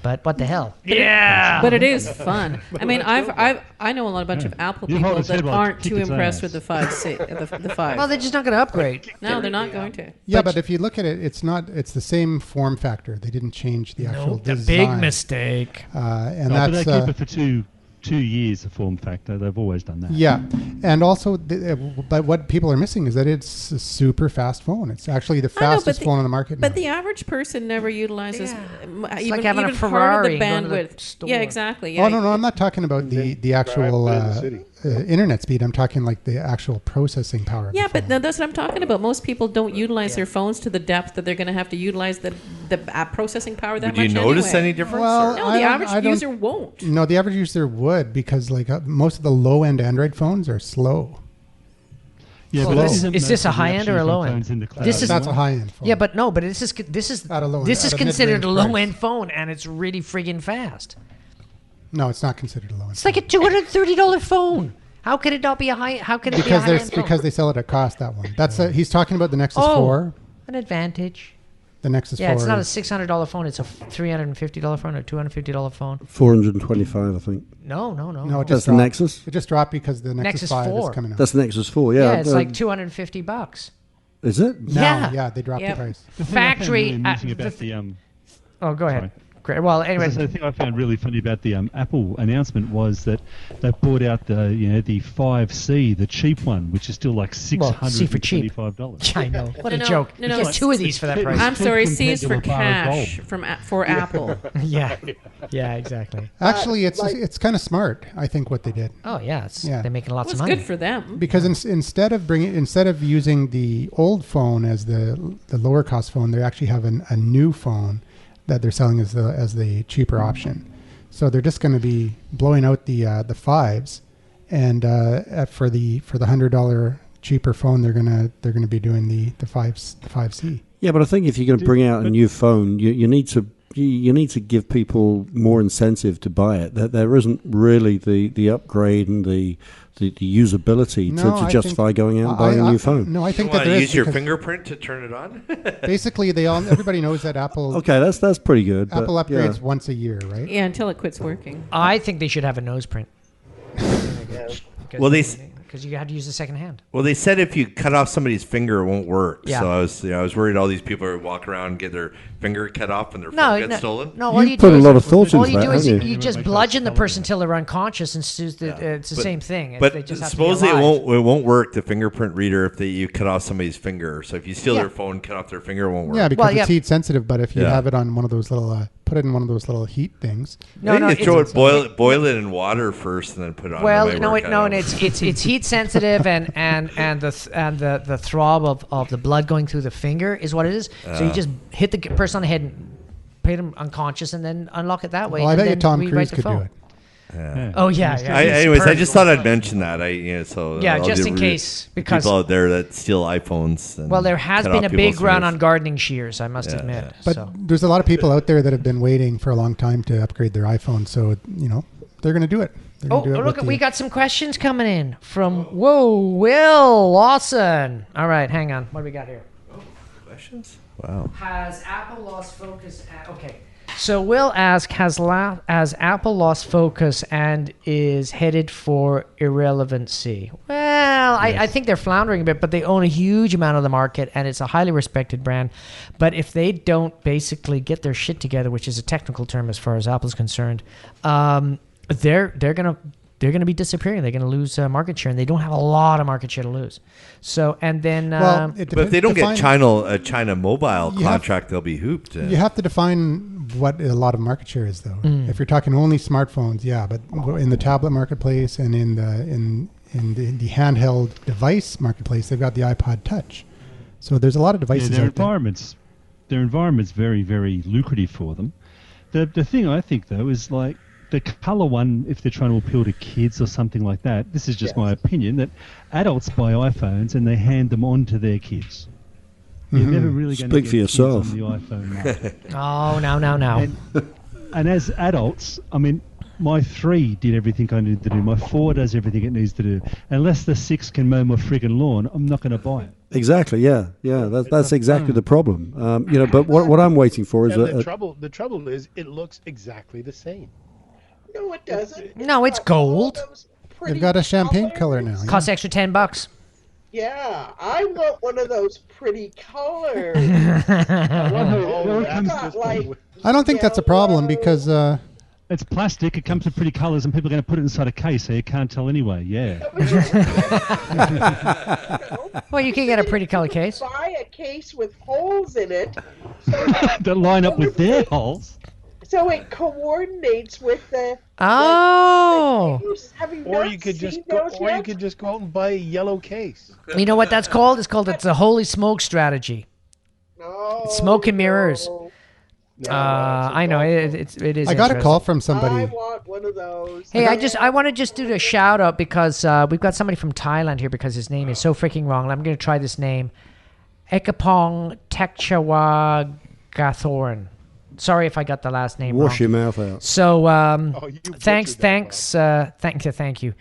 But what the hell? But it is fun. I mean, I know a bunch of Apple people that aren't too impressed with the 5. The 5. Well, they're just not going to upgrade. No, they're not going to. Yeah, but if you look at it, it's the same form factor. They didn't change the actual design. Big mistake. And but that's they keep it for 2 years, the form factor. They've always done that. Yeah, and also, but what people are missing is that it's a super fast phone. It's actually the fastest phone on the market now. But the average person never utilizes It's even, like having even a Ferrari part of the going to bandwidth. the store. Yeah, exactly. Oh, no, I'm not talking about the actual internet speed. I'm talking like the actual processing power. Yeah, but that's what I'm talking about. Most people don't utilize their phones to the depth that they're going to have to utilize the processing power that much. Do you notice any difference? Well, no, the average user won't. No, the average user would, because like most of the low-end Android phones are slow. Yeah, Slow. but Is this a high end or a low end? That's a high end phone. Yeah, but no, but this is considered a low end phone, and it's really friggin' fast. No, it's not considered a low end. It's like a $230 phone. How could it not be a high? How can it be a high end phone? Because they sell it at cost. That one. That's he's talking about the Nexus 4. An advantage. The Nexus 4. Yeah, it's not a $600 phone. It's a $350 phone or $250 phone. $425, I think. No. No, That's the Nexus. It just dropped because the Nexus 5 is coming out. That's the Nexus 4. Yeah, Yeah, it's like $250. Is it? Yeah, they dropped the price. Factory. Oh, go ahead. Great. Well, anyway, the thing I found really funny about the Apple announcement was that they brought out the 5C, the cheap one, which is still like $625. I know. What a joke! You get 2 of these for that price. I'm sorry, C is for cash for Apple. Yeah, exactly. Actually, it's kind of smart. I think what they did. Oh yeah, they're making lots of money. It's good for them because instead of using the old phone as the lower cost phone, they actually have a new phone that they're selling as the cheaper option. So they're just going to be blowing out the 5s, and for the $100 cheaper phone, they're gonna be doing the 5C. Yeah, but I think if you're going to bring out a new phone, you need to you need to give people more incentive to buy it. There isn't really the upgrade and the usability to justify going out and buying a new phone. No, I think that there is. Use your fingerprint to turn it on. Basically, everybody knows that Apple. Okay, that's pretty good. Apple upgrades once a year, right? Yeah, until it quits working. I think they should have a nose print. Well, because you had to use the second hand. Well, they said if you cut off somebody's finger, it won't work. Yeah. So I was worried all these people would walk around and get their finger cut off and their phone gets stolen. No, all you put do a is lot of thought all into you that, do is haven't you just bludgeon the person till they're unconscious, and it's the same thing. But they just have supposedly to be alive. it won't work, the fingerprint reader, if you cut off somebody's finger. So if you steal their phone, cut off their finger, it won't work. Yeah, because it's heat sensitive. But if you have it on one of those little, put it in one of those little heat things. No, you throw it, boil it in water first, and then put it on. Well, and it's heat sensitive, and the throb of the blood going through the finger is what it is. So you just hit the person on the head and put him unconscious, and then unlock it that way. Well, I bet you Tom Cruise could do it. Yeah. Oh yeah. Anyways, I just thought I'd mention that. Just in case, because people out there that steal iPhones. Well, there has been a big run on gardening shears, I must admit. Yeah. But there's a lot of people out there that have been waiting for a long time to upgrade their iPhone, so they're going to do it. Look, we got some questions coming in from Will Lawson. All right, hang on. What do we got here? Questions? Wow. Has Apple lost focus? Okay. So Will asks, has Apple lost focus and is headed for irrelevancy? Well, I think they're floundering a bit, but they own a huge amount of the market, and it's a highly respected brand. But if they don't basically get their shit together, which is a technical term as far as Apple's concerned, they're gonna be disappearing. They're gonna lose market share, and they don't have a lot of market share to lose. So, and then, but if they don't get a China mobile contract, they'll be hooped. You have to define what a lot of market share is, though. If you're talking only smartphones, but in the tablet marketplace and in the handheld device marketplace, they've got the iPod Touch. So there's a lot of devices. Their environment's very, very lucrative for them. The thing I think though is like, the color one, if they're trying to appeal to kids or something like that, this is just my opinion, that adults buy iPhones and they hand them on to their kids. You're never really going to get kids on the iPhone market. Oh, no. And as adults, I mean, my 3 did everything I needed to do. My 4 does everything it needs to do. Unless the 6 can mow my friggin' lawn, I'm not going to buy it. Exactly. Yeah. That's exactly the problem. But what I'm waiting for is the trouble is it looks exactly the same. No, it doesn't. No, it's gold. They've got a champagne color now. Costs extra $10. Yeah, I want one of those pretty colors. I don't think that's a problem because it's plastic. It comes in pretty colors, and people are going to put it inside a case, so you can't tell anyway. Yeah. Well, you can get a pretty color case. Buy a case with holes in it. That line up with their holes. So it coordinates with the. Oh. Or you could just go out and buy a yellow case. You know what that's called? It's a holy smoke strategy. No. It's smoke and mirrors. No, I know it is. I got a call from somebody. I want one of those. Hey, I want to just do a shout out because we've got somebody from Thailand here because his name is so freaking wrong. I'm going to try this name, Ekapong Tekchawagathorn. Sorry if I got the last name wrong. Wash your mouth out. So, thank you.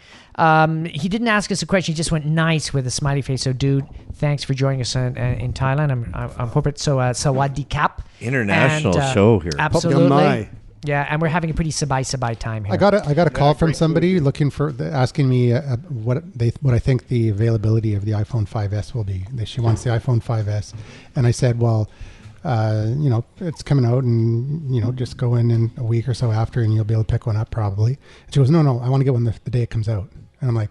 He didn't ask us a question. He just went nice with a smiley face. So, dude, thanks for joining us in Thailand. I'm hoping so. Sawadee Kap. International show here. Absolutely. Yeah, and we're having a pretty sabai time here. I got a call from somebody asking me what I think the availability of the iPhone 5S will be. She wants the iPhone 5S, and I said, well. It's coming out and, just go in a week or so after and you'll be able to pick one up probably. And she goes, no, I want to get one the day it comes out. And I'm like,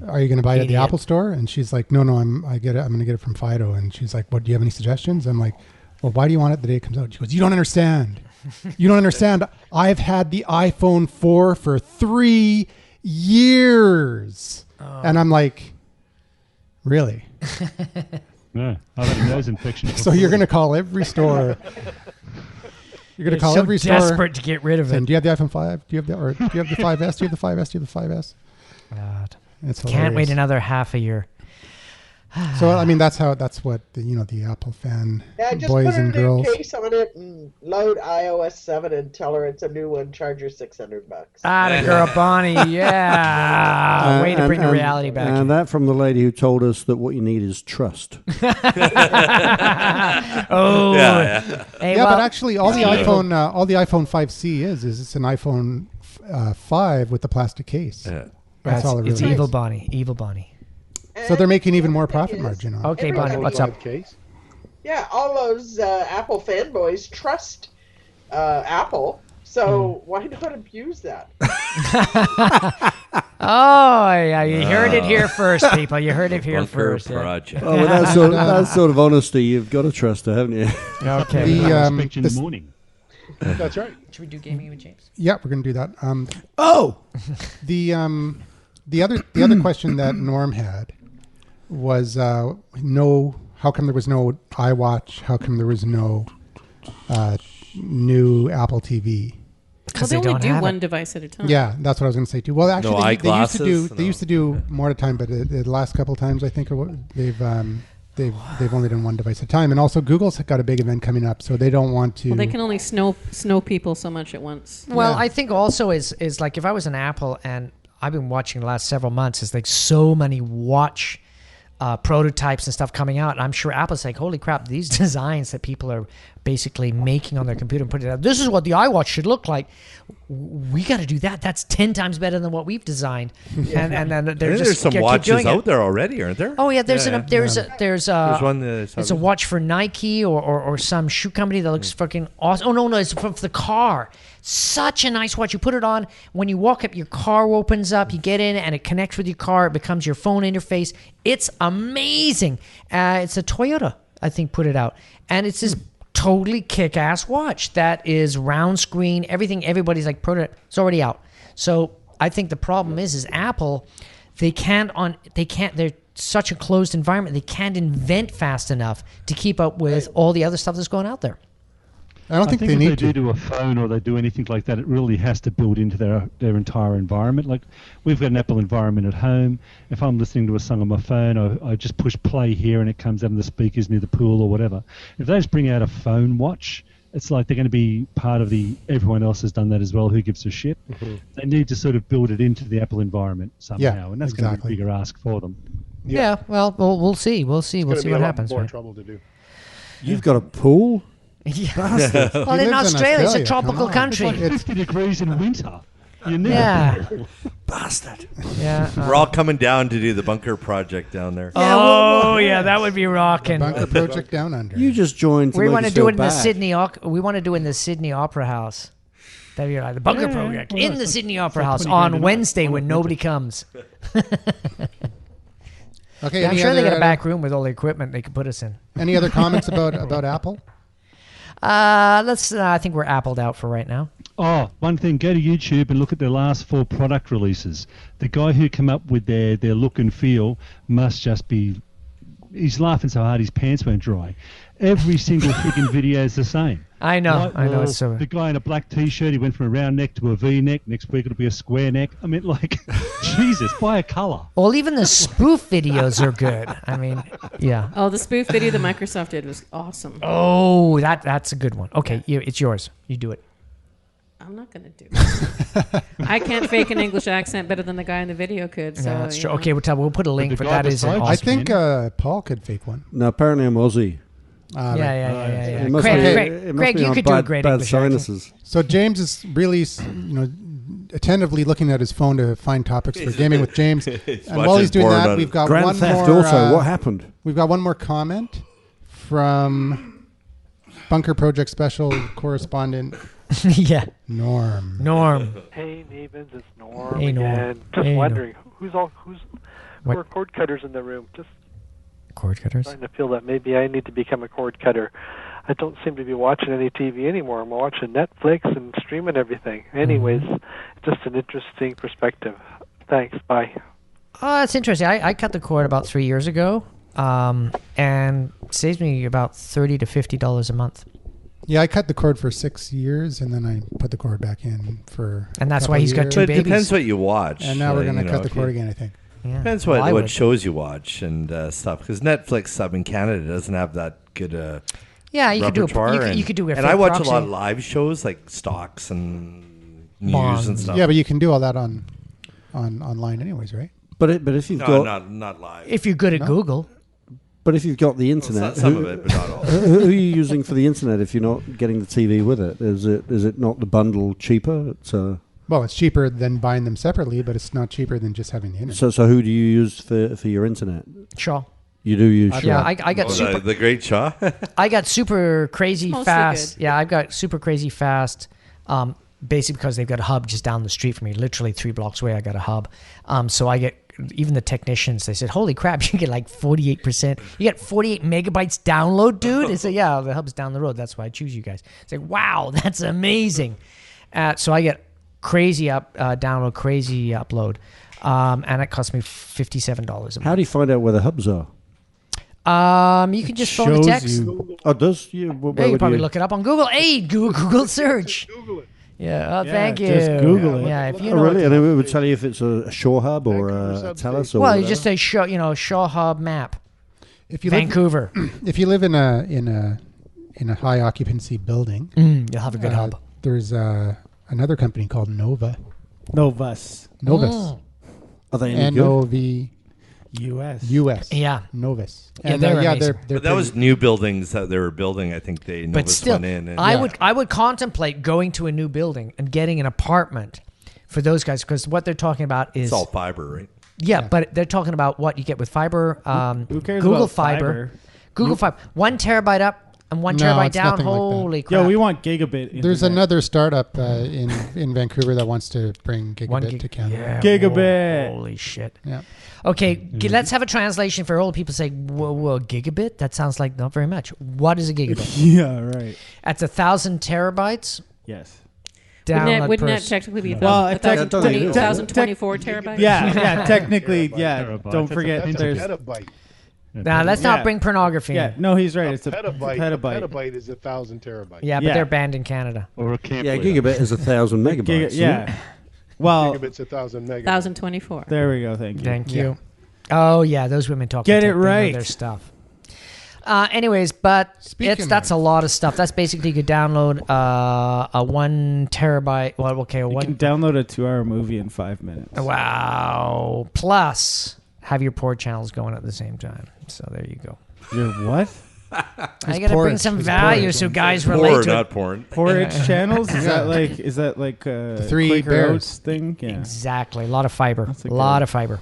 are you going to buy it at the Apple store? And she's like, no, I'm going to get it from Fido. And she's like, what, do you have any suggestions? I'm like, well, why do you want it the day it comes out? She goes, you don't understand. You don't understand. I've had the iPhone 4 for 3 years. Oh. And I'm like, really? Yeah, I've had a nose infection. So you're going to call every store. You're going to call every store. Desperate to get rid of it. Do you have the iPhone 5? Do you have the 5S? Do you have the 5S? Do you have the 5S? God. It's Can't wait another half a year. So I mean, that's what the Apple fan just boys put a and new girls. case on it and load iOS 7 and tell her it's a new one. Charge her $600. The girl Bonnie, yeah. Way to bring the reality back. And that from the lady who told us that what you need is trust. Oh, Yeah. Hey, But actually, all the iPhone 5C is it's an iPhone 5 with the plastic case. Yeah. That's all it really it's is. evil Bonnie. So they're making even more profit margin on it. Okay, Bonnie, what's up? Case. Yeah, all those Apple fanboys trust Apple, so why not abuse that? Oh, yeah, you heard it here first, people. You heard it here Bunker first. Yeah. Project. Oh, well, that sort of honesty, you've got to trust her, haven't you? Okay. I respect you in the morning. That's right. Should we do gaming with James? Yeah, we're going to do that. The other question that Norm had was how come there was no iWatch? How come there was no new Apple TV? Well, they only do one device at a time. Yeah, that's what I was going to say too. Well, actually, they used to do more at a time, but the last couple of times I think they've only done one device at a time. And also, Google's got a big event coming up, so they don't want to. Well, they can only snow people so much at once. Well, Yeah. I think also is like if I was an Apple and I've been watching the last several months, it's like so many watch prototypes and stuff coming out. And I'm sure Apple's like, holy crap, these designs that people are basically making on their computer and putting it out. This is what the iWatch should look like. We got to do that. That's 10 times better than what we've designed. And then There's some watches out there already, aren't there? Oh yeah, there's one. It's a watch for Nike or some shoe company that looks fucking awesome. Oh no, it's for the car. Such a nice watch. You put it on when you walk up, your car opens up. You get in and it connects with your car. It becomes your phone interface. It's amazing. It's a Toyota, I think, put it out, and it's this totally kick-ass watch that is round screen. Everything. Everybody's like prototype. It's already out. So I think the problem is Apple. They're such a closed environment. They can't invent fast enough to keep up with all the other stuff that's going out there. I don't think they if need they do a phone or they do anything like that, it really has to build into their entire environment. Like we've got an Apple environment at home. If I'm listening to a song on my phone, I just push play here and it comes out of the speakers near the pool or whatever. If they just bring out a phone watch, it's like they're going to be part of everyone else has done that as well. Who gives a shit? Mm-hmm. They need to sort of build it into the Apple environment somehow, and that's going to be a bigger ask for them. Yeah, well, we'll see. We'll see what happens. More trouble to do. You've got a pool? Yeah. Well, in Australia, it's a tropical country. It's like 50 degrees in winter. You need a Bastard. Yeah. We're all coming down to do the bunker project down there. Yeah, that would be rocking. Bunker project down under. You just joined. We want to do it in the Sydney. We want to do it in the Sydney Opera House. That'd be like the bunker project in the Sydney Opera House on Wednesday when nobody comes. Okay. Yeah, I'm sure they got a back room with all the equipment they could put us in. Any other comments about Apple? I think we're appled out for right now. Oh, one thing, go to YouTube and look at their last 4 product releases. The guy who came up with their look and feel must just be... He's laughing so hard his pants went dry. Every single freaking video is the same. I know. It's so... The guy in a black T-shirt, he went from a round neck to a V-neck. Next week it'll be a square neck. I mean, like, Jesus, buy a colour. Well, even the spoof videos are good. I mean, yeah. Oh, the spoof video that Microsoft did was awesome. Oh, that's a good one. Okay, it's yours. You do it. I'm not going to do it. I can't fake an English accent better than the guy in the video could. So, yeah, that's true. Okay, we'll put a link, but that is awesome. I think Paul could fake one. No, apparently I'm Aussie. Yeah. Craig, you could do a great English sinuses. accent. So James is really, attentively looking at his phone to find topics for gaming with James. And while he's doing that, we've got Grand one Theft more. Also, what happened? We've got one more comment from Bunker Project Special correspondent. Yeah. Norm. Hey, Nevens, it's Norm Hey, Norm. again. Just Hey, wondering who What? are cord cutters in the room? Just Cord cutters? starting to feel that maybe I need to become a cord cutter. I don't seem to be watching any TV anymore. I'm watching Netflix and streaming everything. Anyways, just an interesting perspective. Thanks. Bye. Oh, that's interesting. I cut the cord about 3 years ago, and saves me about $30 to $50 a month. Yeah, I cut the cord for 6 years, and then I put the cord back in for. And that's why he's got years. two It babies. depends what you watch. And now we're going to cut the cord again, I think. Yeah. Depends Well, I what would. shows you watch and stuff. Because Netflix sub in Canada doesn't have that good Yeah, you could do repertoire. you could do a and I watch proxy. a lot of live shows like stocks and news Bonds. and stuff. Yeah, but you can do all that on online anyways, right? But if you've no, got not live. If you're good at Google. but if you've got the internet, some of it, but not all. who are you using for the internet if you're not getting the TV with it? Is it not the bundle cheaper? Well, it's cheaper than buying them separately, but it's not cheaper than just having the internet. So who do you use for your internet? Shaw. You do use Shaw. Yeah, I got super. The Great Shaw. I got super crazy Mostly fast. good. Yeah, I've got super crazy fast. Basically, because they've got a hub just down the street from me, literally 3 blocks away. I got a hub, so I get even the technicians. They said, "Holy crap, you get like 48%. You get 48 megabytes download, dude." They said, "Yeah, the hub's down the road. That's why I choose you guys." It's like, wow, that's amazing. So I get crazy download, crazy upload, and it cost me $57 a month. How do you find out where the hubs are? You can just phone a Shows text. you. Oh, does you? Yeah, you probably look it up on Google. Hey, Google search. Google it. Yeah, Yeah, thank you. just Google it. Yeah, if you Oh, know. really? And it would tell you if it's a Shore hub or Vancouver a substation. Telus or Well, you whatever. just say Shaw Hub map. If you Vancouver. if you live in a high occupancy building, You'll have a good hub. there's another company called Novus. Novus. Are they any good? US. Novus. Yeah. Novus. Yeah, they're amazing. they're But that was new buildings that they were building. I think they But Novus still, went in. And, I would contemplate going to a new building and getting an apartment for those guys because what they're talking about is it's all fiber, right? yeah, but they're talking about what you get with fiber. Who cares Google about Fiber. Google Fiber. 1 terabyte up and 1 No, terabyte it's down. nothing like that. Holy crap! Yo, we want gigabit. There's internet. another startup in Vancouver that wants to bring gigabit to Canada. Yeah, Gigabit. Holy shit. Yeah. Okay, let's have a translation for all the people say, whoa, gigabit? That sounds like not very much. What is a gigabit? Yeah, right. That's 1,000 terabytes. Yes. Wouldn't per that technically be Well, it tec- 1,024 terabytes? Yeah, technically, yeah. Terabyte. Don't forget, That's there's. a petabyte. Now, let's not Yeah. bring pornography Yeah, in. no, he's right. It's a petabyte. petabyte. A petabyte is 1,000 terabytes. Yeah, but Yeah. they're banned in Canada. Or a camp. Yeah, gigabit is 1,000 megabytes. isn't yeah. it? Well, Gigabit's 1,000 megabytes. 1,024. there we go. Thank you. Thank you. Oh, yeah, those women talk. Get tech, it they know right. their stuff. Anyways, but Speaking that's of- a lot of stuff. That's basically you could download a 1 terabyte. Well, okay, a You can 1. download a 2-hour movie in 5 minutes. Wow. Plus, have your port channels going at the same time. So there you go. You're what? I got to bring porridge. some It's value porridge. so guys Porn, relate to not it. porn. Porridge channels? Is Yeah. that like a Three Quaker bears. Oats thing? Yeah. Exactly. A lot of fiber. That's a A lot good- of fiber.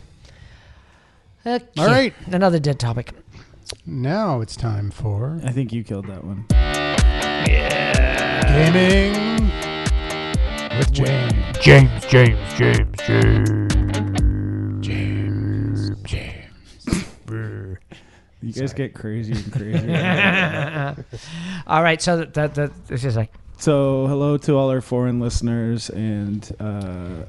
Okay. All right. Another dead topic. Now it's time for I think you killed that one. gaming with James. You guys get crazy and crazy. All right. So this is like So, hello to all our foreign listeners and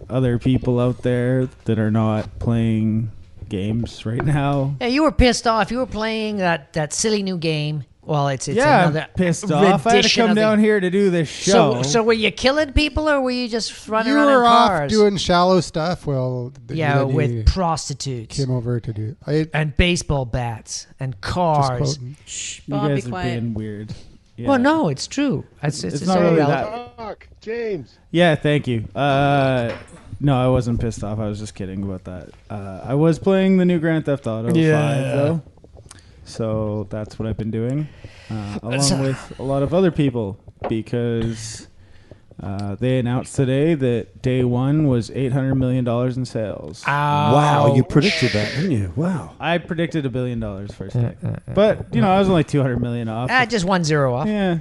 other people out there that are not playing games right now. yeah, you were pissed off. You were playing that silly new game. Well, it's Yeah, another I'm pissed off. I had to rendition come of the- down here to do this show. So were you killing people or were you just running You around were in off cars? doing shallow stuff. Well, yeah, then you with prostitutes came over to do. and baseball bats and Just cars. quoting. you Bob, be guys are quiet. being weird. Yeah. Well, no, it's true. It's not very really relevant. Fuck, James. Yeah, thank you. No, I wasn't pissed off. I was just kidding about that. I was playing the new Grand Theft Auto 5, though. So that's what I've been doing, along with a lot of other people, because they announced today that day one was $800 million in sales. Wow, you predicted that, didn't you? Wow. I predicted $1 billion first day. But, I was only $200 million off. Just 1-0 off. Yeah.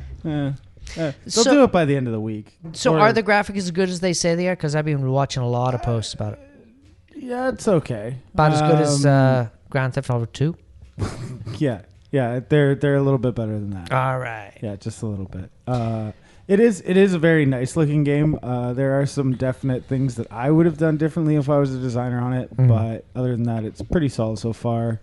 They'll So- do it by the end of the week. So Or- are the graphics as good as they say they are? Because I've been watching a lot of posts about it. Yeah, it's okay. About as good as Grand Theft Auto 2? Yeah, they're a little bit better than that. All right. Yeah, just a little bit. It is a very nice looking game. There are some definite things that I would have done differently if I was a designer on it, but other than that, it's pretty solid so far.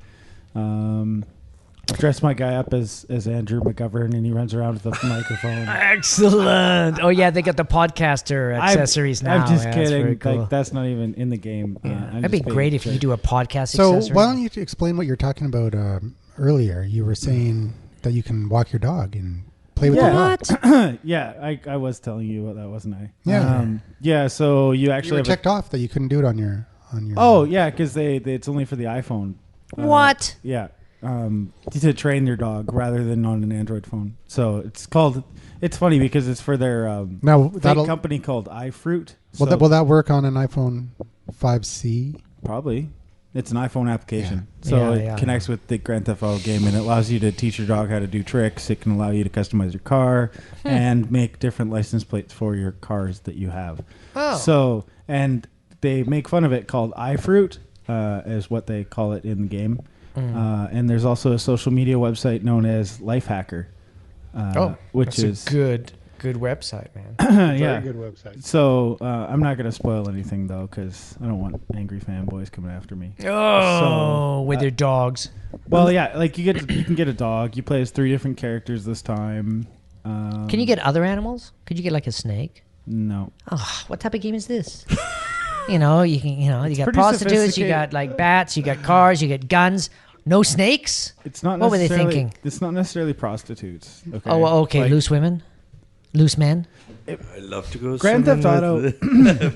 Dress my guy up as Andrew McGovern, and he runs around with the microphone. Excellent. Oh yeah, they got the podcaster accessories now. I'm just Yeah, kidding. That's very cool. Like that's not even in the game. That'd be great if you do a podcast So accessory. why don't you explain what you're talking about earlier? You were saying that you can walk your dog and play with your dog. Yeah, I was telling you about that, wasn't I? Yeah. So you actually were ticked off that you couldn't do it on your. Oh yeah, because it's only for the iPhone. What? Yeah. To train your dog rather than on an Android phone. So it's called. It's funny because it's for their company called iFruit. Will that work on an iPhone 5C? Probably. It's an iPhone application, so it connects with the Grand Theft Auto game, and it allows you to teach your dog how to do tricks. It can allow you to customize your car and make different license plates for your cars that you have. Oh. So, and they make fun of it called iFruit, is what they call it in the game. And there's also a social media website known as Lifehacker, which is a good website, man. Yeah, very good website. So I'm not going to spoil anything though, because I don't want angry fanboys coming after me. With their dogs. Well, yeah, like you can get a dog. You play as 3 different characters this time. Can you get other animals? Could you get like a snake? No. Oh, what type of game is this? You got prostitutes, you got like bats, you got cars, you got guns. No snakes? It's not. What were they thinking? It's not necessarily prostitutes. Okay. Oh, okay. Like, loose women, loose men. I love to go Grand Theft Auto.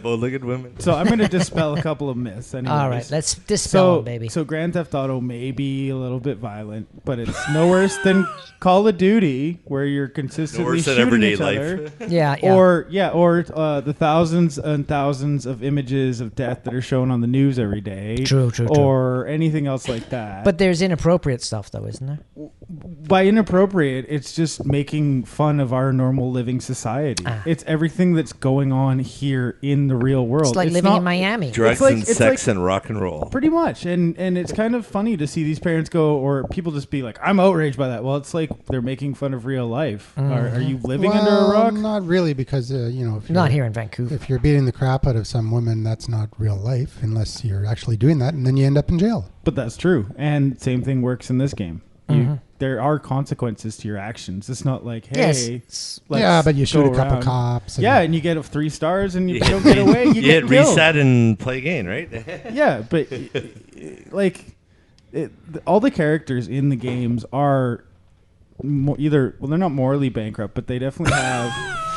Bow-legged women. So I'm going to dispel a couple of myths. Anyways. All right, let's dispel them, baby. So Grand Theft Auto may be a little bit violent, but it's no worse than Call of Duty, where you're consistently shooting each other. Yeah. Or the thousands and thousands of images of death that are shown on the news every day. True. Or anything else like that. But there's inappropriate stuff, though, isn't there? By inappropriate, it's just making fun of our normal living society. It's everything that's going on here in the real world. It's like living in Miami. Drugs and sex and rock and roll. Pretty much. And it's kind of funny to see these parents go, or people just be like, I'm outraged by that. Well, it's like they're making fun of real life. Are you living under a rock? Not really, because, if you're not here in Vancouver. If you're beating the crap out of some women, that's not real life unless you're actually doing that, and then you end up in jail. But that's true. And same thing works in this game. There are consequences to your actions. It's not like, hey, but you shoot a couple cops. And you get 3 stars and you don't get away. You get reset and play again, right? Yeah, but all the characters in the games are they're not morally bankrupt, but they definitely have.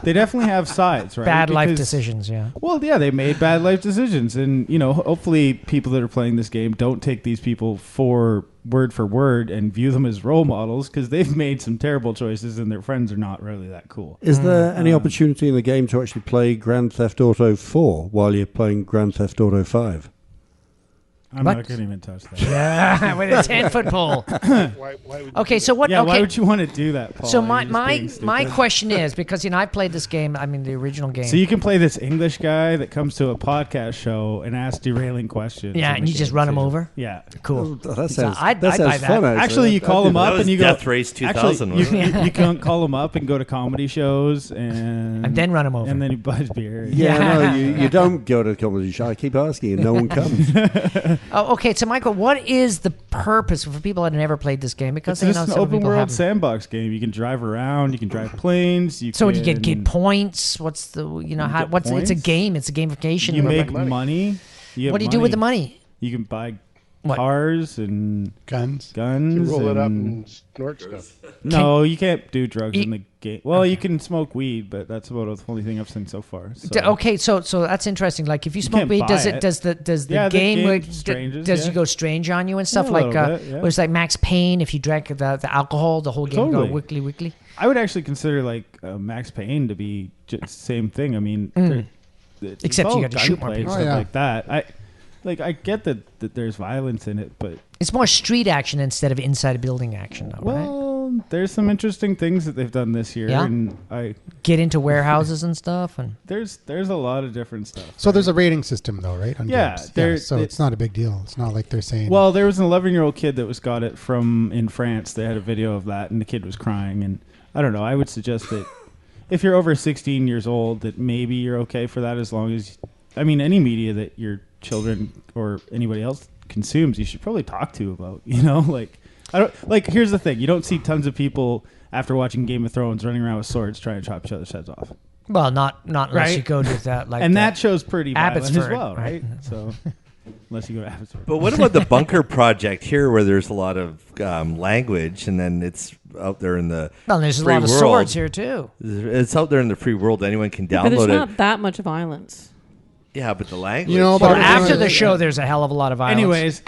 They definitely have sides, right? Bad life decisions, yeah. Well, yeah, they made bad life decisions. And, hopefully people that are playing this game don't take these people for word and view them as role models, because they've made some terrible choices and their friends are not really that cool. Is there any opportunity in the game to actually play Grand Theft Auto 4 while you're playing Grand Theft Auto 5? I'm not going to even touch that. Yeah, with a 10-foot pole. Why would okay, so what? Yeah, okay. why would you want to do that, Paul? So my question is, because I played this game. I mean, the original game. So you can play this English guy that comes to a podcast show and asks derailing questions. Yeah, and you just run him over. Yeah, cool. Oh, that sounds fun. Actually, you call him up and you go. Death Race 2000. You can call him up and go to comedy shows and then run him over. And then he buys beer. Yeah, no, you don't go to the comedy show. I keep asking and no one comes. Oh, okay. So, Michael, what is the purpose for people that have never played this game? Because it's just an open world sandbox game. You can drive around. You can drive planes. You get points. What's the it's a game. It's a gamification. You make money. What do you do with the money? You can buy cars and guns. you roll it up and snort stuff? No, you can't do drugs in the game. Well, you can smoke weed, but that's about the only thing I've seen so far. So. Okay, so that's interesting. Like, if you smoke weed, does the game does you go strange on you and stuff? It was like Max Payne. If you drank the alcohol, the whole game would go wiggly. I would actually consider Max Payne to be just the same thing. I mean, except you got to shoot more people. Like that. I get that there's violence in it, but it's more street action instead of inside a building action, though, right? There's some interesting things that they've done this year, and I get into warehouses and stuff, and there's a lot of different stuff. So there's a rating system, though, right? On games. So it's not a big deal. It's not like they're saying. Well, there was an 11-year-old kid that got it from in France. They had a video of that, and the kid was crying. And I don't know. I would suggest that if you're over 16 years old, that maybe you're okay for that, as long as any media that your children or anybody else consumes, you should probably talk to about, Here's the thing: you don't see tons of people after watching Game of Thrones running around with swords trying to chop each other's heads off. Well, not unless Right? you go to that like And that show's pretty violent as Abbotsford, well, right? right? So unless you go to Abbotsford. But what about the bunker project here, where there's a lot of language, and then it's out there in the Well, there's a free lot of world. swords here too. It's out there in the free world. Anyone can But download there's it. not that much violence. Yeah, but the language. You know, Well, but after the show, there's a hell of a lot of violence.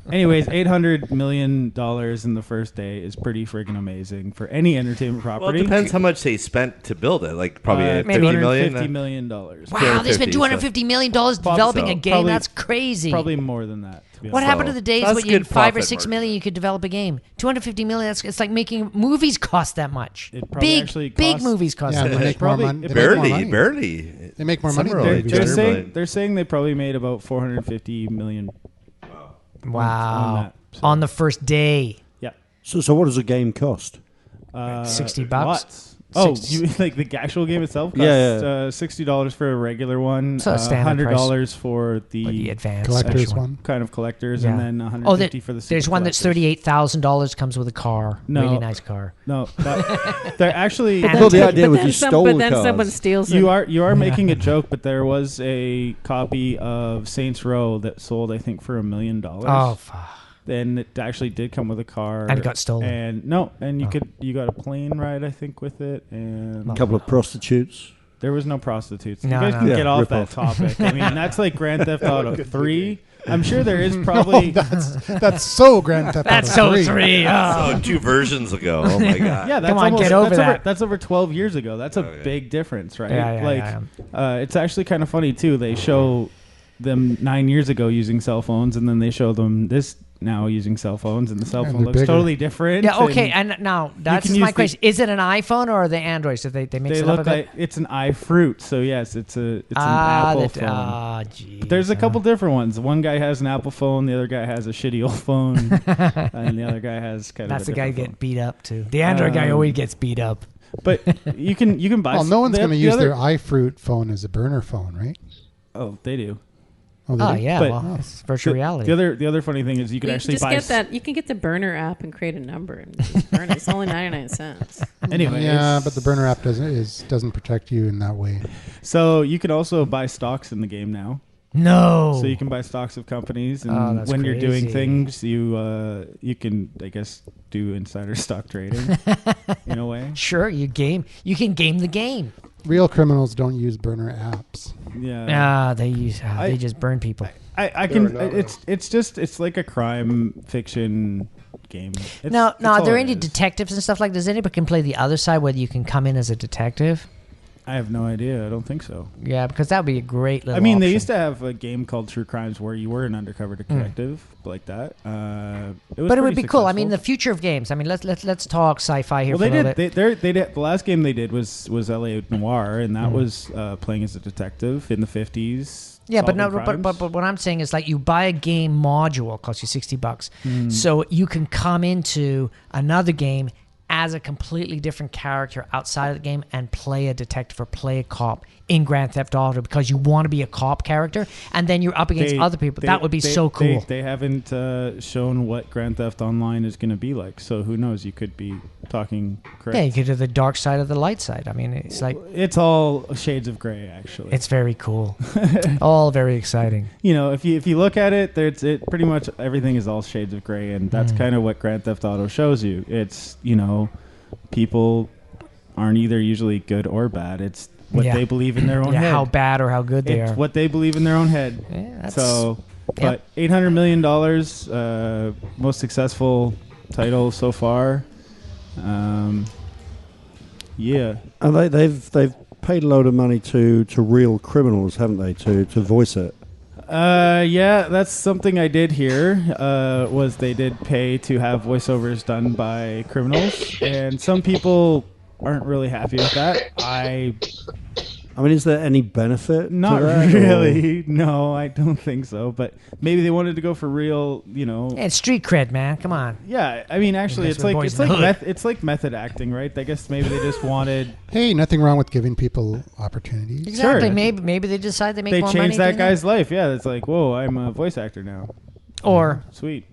Anyways, $800 million in the first day is pretty friggin' amazing for any entertainment well, property. it depends how much they spent to build it. Like probably maybe $50 million. $50 million. Wow, they spent $250 million developing a game. Probably- That's crazy. Probably more than that. To be What honest. happened to the days that's when you had good 5 or profit 6 margin. million you could develop a game? 250 million. It's like making movies cost that much. It probably actually Big costs- movies cost Yeah, that they much. make more Probably- money. They make more Barely, money. barely. They make more money. Some are than like movies They're do. $200 they're saying they probably made about $450 million. Wow. on that, so- On the first day. Yeah. So what does a game cost? $60. Lots. Oh, Six- you mean like the actual game itself costs Yeah, yeah. $60 for a regular one, So a standard $100 for Or the the advanced Collector's special one. kind of collectors, Yeah. and then $150 Oh, for the super there's one that's collectors. $38,000 comes with a car. No. Really nice car. No, they're actually. And Well, the then- idea was you stole but the then cars. someone steals it. You are making a joke, but there was a copy of Saints Row that sold, I think, for $1 million. Oh, fuck. Then it actually did come with a car, And it got stolen. And you got a plane ride, I think, with it, and A couple of prostitutes. there was no prostitutes. No, you guys no. can Yeah, get off rip that off. topic. I mean, that's like Grand Theft Auto 3. I'm sure there is probably. That's so Grand Theft That's Auto so 3. three. Oh. Oh, 2 versions ago. Oh my god. Yeah, that's Come on, almost, get over that's that. That's over 12 years ago. That's a big difference, right? Yeah, yeah, It's actually kind of funny too. They show them 9 years ago using cell phones, and then they show them this now using cell phones, and the cell And phone they're looks bigger. totally different. Yeah, okay. And now, that's can my use question. Is it an iPhone or are they Android? So they mix They it up look a bit? like it's an iFruit, so yes, it's an Apple phone. Geez. There's a couple different ones. One guy has an Apple phone, the other guy has a shitty old phone, and the other guy has kind That's of. the guy getting getting beat up too. The Android guy always gets beat up. But you can buy. Well, no one's the- going to the use other- their iFruit phone as a burner phone, right? Oh, they do. They Oh do? yeah, But- well, it's virtual reality. The other funny thing is you can actually just buy. get that. You can get the burner app and create a number and just burn it. It's only 99 cents. Anyway, Yeah, but the burner app doesn't protect you in that way. So you can also buy stocks in the game now. No. So you can buy stocks of companies, Oh, and that's when you're doing crazy. things, you can, I guess, do insider stock trading in a way. Sure, you can game the game. Real criminals don't use burner apps. Yeah. They just burn people. I can. It's like a crime fiction game. Now, It's are all there it any is. detectives and stuff like? Does anybody can play the other side, whether you can come in as a detective? I have no idea. I don't think so. Yeah, because that would be a great little. I mean, they option. used to have a game called True Crimes where you were an undercover detective like that. It was But it would pretty be cool. I mean, the successful. future of games. I mean, let's talk sci-fi here Well, for a little they bit. did. The last game they did was LA Noire, and that was playing as a detective in the 50s. Yeah, but solving no, crimes. but what I'm saying is like you buy a game module, costs you $60, so you can come into another game as a completely different character outside of the game and play a detective or play a cop in Grand Theft Auto because you want to be a cop character, and then you're up against other people. That would be so cool. They haven't shown what Grand Theft Online is going to be like, so who knows? You could be talking correct. Yeah, you could do the dark side of the light side. I mean, it's like It's all shades of gray, actually. it's very cool, all very exciting. You know, if you look at it, it pretty much everything is all shades of gray, and that's kind of what Grand Theft Auto shows you. It's, you know, people aren't either usually good or bad. It's what Yeah. they believe in their own Yeah, head. how bad or how good they It's are. what they believe in their own head. Yeah, that's, So, Yep. but $800 million, most successful title so far. Yeah. And they've paid a load of money to real criminals, haven't they, to voice it? Yeah, that's something I did hear, was they did pay to have voiceovers done by criminals, and some people aren't really happy with that. I mean, is there any benefit Not to that? or- really. No, I don't think so. But maybe they wanted to go for real, you know. Yeah, it's street cred, man. Come on. Yeah, I mean, actually, That's it's what like boys it's in like the hood. it's like method acting, right? I guess maybe they just wanted. Hey, nothing wrong with giving people opportunities. Exactly. Sure. Maybe they decide they make They more money. changed that doing guy's life. Yeah, it's like, whoa, I'm a voice actor now. Or Sweet.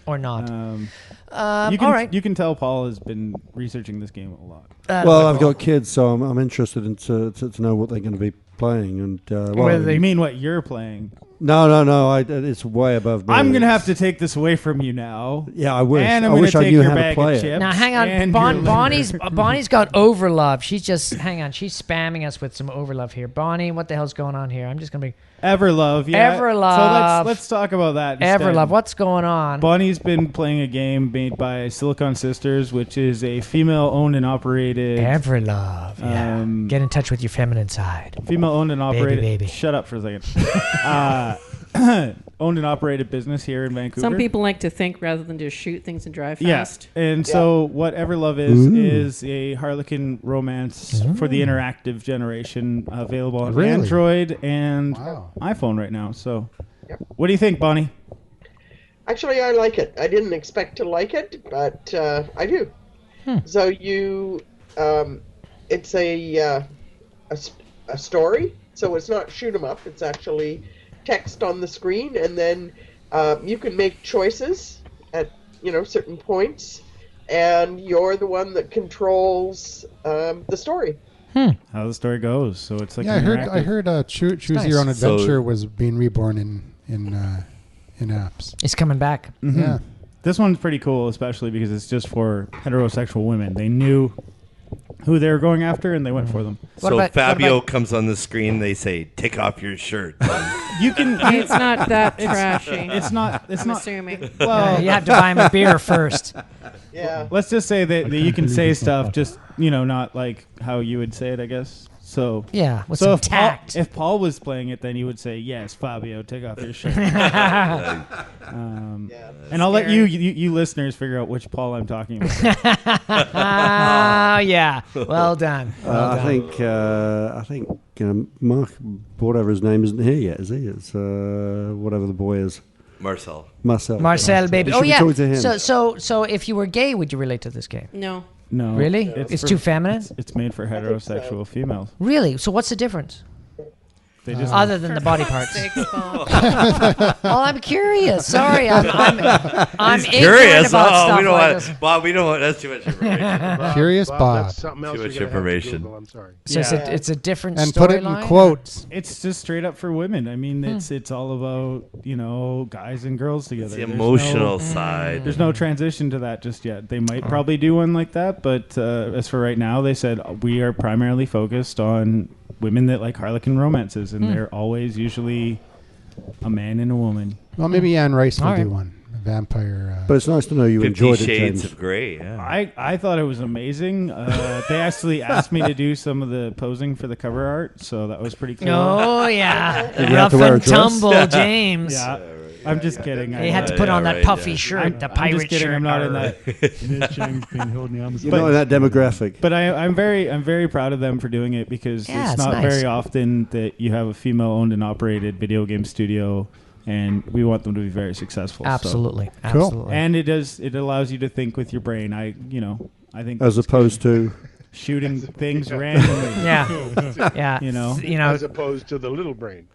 Or not. You can, all right. You can tell Paul has been researching this game a lot. Well, I've got kids, so I'm interested in to know what they're going to be playing. And you mean what you're playing? No. It's way above me. I'm going to have to take this away from you now. Yeah, I wish. And I I'm wish I knew how to play it. Now, hang on. Bonnie's got overlove. She's spamming us with some overlove here. Bonnie, what the hell's going on here? I'm just going to be... Everlove, yeah. Everlove. So let's talk about that instead. Everlove, what's going on? Bonnie's been playing a game made by Silicon Sisters, which is a female-owned and operated... Everlove, yeah. Get in touch with your feminine side. Female-owned and operated... Baby. Shut up for a second. Owned and operated business here in Vancouver. Some people like to think rather than just shoot things and drive fast. Yeah. And so what Everlove is a Harlequin romance for the interactive generation, available on Android and iPhone right now. So what do you think, Bonnie? Actually, I like it. I didn't expect to like it, but I do. So it's a story. So it's not shoot 'em up. It's actually text on the screen, and then you can make choices at certain points, and you're the one that controls the story. How the story goes. So it's like I heard Choose Your Own Adventure was being reborn in apps. It's coming back. Mm-hmm. Yeah, this one's pretty cool, especially because it's just for heterosexual women. They knew who they were going after, and they went for them. So Fabio comes on the screen. They say, "Take off your shirt." You can. It's not that trashy. It's not. I'm assuming. Well, you have to buy him a beer first. Yeah. Let's just say that you can say stuff, just not like how you would say it, I guess. So with some tact. If Paul was playing it, then he would say, "Yes, Fabio, take off your shirt." And I'll let you listeners figure out which Paul I'm talking about. Yeah. Well done. I think Mark, whatever his name, isn't here yet, is he? It's whatever the boy is. Marcel, baby. Oh yeah. To him. So if you were gay, would you relate to this game? No. Really? It's too feminine? It's made for heterosexual females. Really? So what's the difference? They just other than the body parts. Well, I'm curious. Sorry, I'm ignorant about stuff like this. Bob, we don't want. That's too much information. Curious Bob. Too much information. I'm sorry. So it's a different and storyline. Put it in quotes. It's just straight up for women. I mean, it's all about guys and girls together. It's the emotional side. There's no transition to that just yet. They might probably do one like that, but as for right now, they said we are primarily focused on women that like Harlequin romances, and they're always usually a man and a woman. Well, maybe Anne Rice will do one. A vampire. But it's nice to know you 50 enjoyed it, Shades James. of Grey. Yeah. I thought it was amazing. They actually asked me to do some of the posing for the cover art, so that was pretty cool. Oh yeah, Did you have to wear a dress? tumble, James. Yeah. I'm just kidding. He had to put on that puffy shirt, the pirate I'm just kidding. shirt. I'm not in that. James being held in the arms. You're not in that demographic. But I'm very proud of them for doing it, because it's not nice. very often that you have a female-owned and operated video game studio, and we want them to be very successful. Absolutely, so. Cool. absolutely. And it allows you to think with your brain. I think As opposed to shooting things randomly. Yeah. As opposed to the little brain.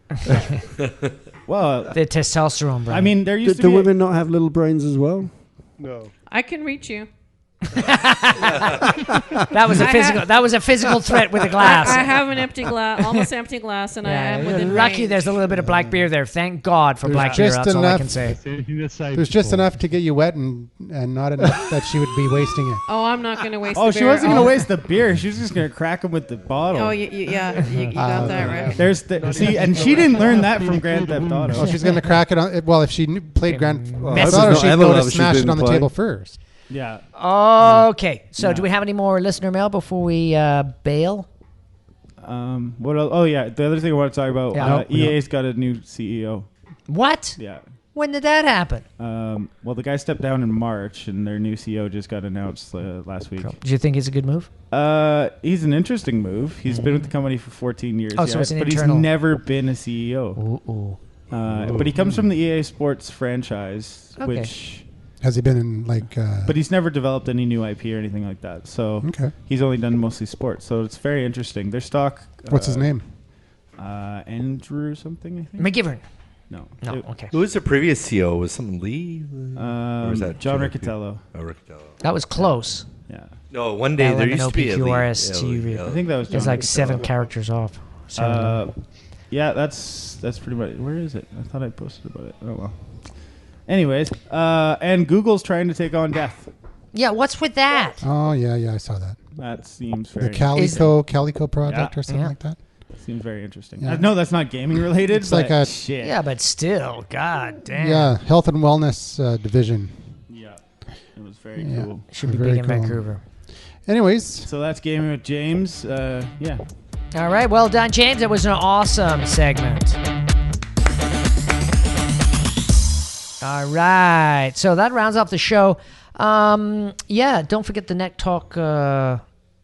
Well, the testosterone brain. I mean, there used to do be women not have little brains as well? No. I can reach you. That was a physical threat with a glass. I have an empty glass, almost empty glass, and I am within lucky range. there's a little bit of black beer there. Thank God for black beer. That's all I can say. There's just enough to get you wet and not enough that she would be wasting it. Oh, I'm not going to waste. Oh, the she beer. wasn't going to waste the beer. She was just going to crack him with the bottle. Oh, you got that right. There's and she didn't learn that from Grand Theft Auto. Oh, she's going to crack it on. Well, if she played Grand Theft Auto, she'd go to smash it on the table first. Yeah. Okay. So, do we have any more listener mail before we bail? What else? Oh yeah, the other thing I want to talk about. EA's got a new CEO. What? Yeah. When did that happen? Well, the guy stepped down in March, and their new CEO just got announced last week. Do you think it's a good move? He's an interesting move. He's been with the company for 14 years. Oh, so it's an but internal. he's never been a CEO. Ooh. But he comes from the EA Sports franchise, Okay. which. Has he been in But he's never developed any new IP or anything like that. So he's only done mostly sports. So it's very interesting. Their stock. What's his name? Andrew something, I think. McGivern. No. Okay. Who was the previous CEO? Was someone Lee? Or was that John Riccatello? Oh, Riccatello. That was close. Yeah. No, one day there used to be a Lee. LMNOPQRST. I think that was John It's like Riccatello. 7 characters off. Yeah, that's pretty much. Where is it? I thought I posted about it. Oh well. Anyways, and Google's trying to take on death. Yeah, what's with that? Oh yeah, I saw that. That seems very. The Calico project or something like that. Seems very interesting. Yeah. No, that's not gaming related. It's like a shit. Yeah, but still, god damn. Yeah, health and wellness division. Yeah, it was very cool. Should be Very big in cool. Vancouver. Anyways, So that's gaming with James. Yeah. All right, well done, James. That was an awesome segment. All right, so that rounds off the show. Don't forget the Net Talk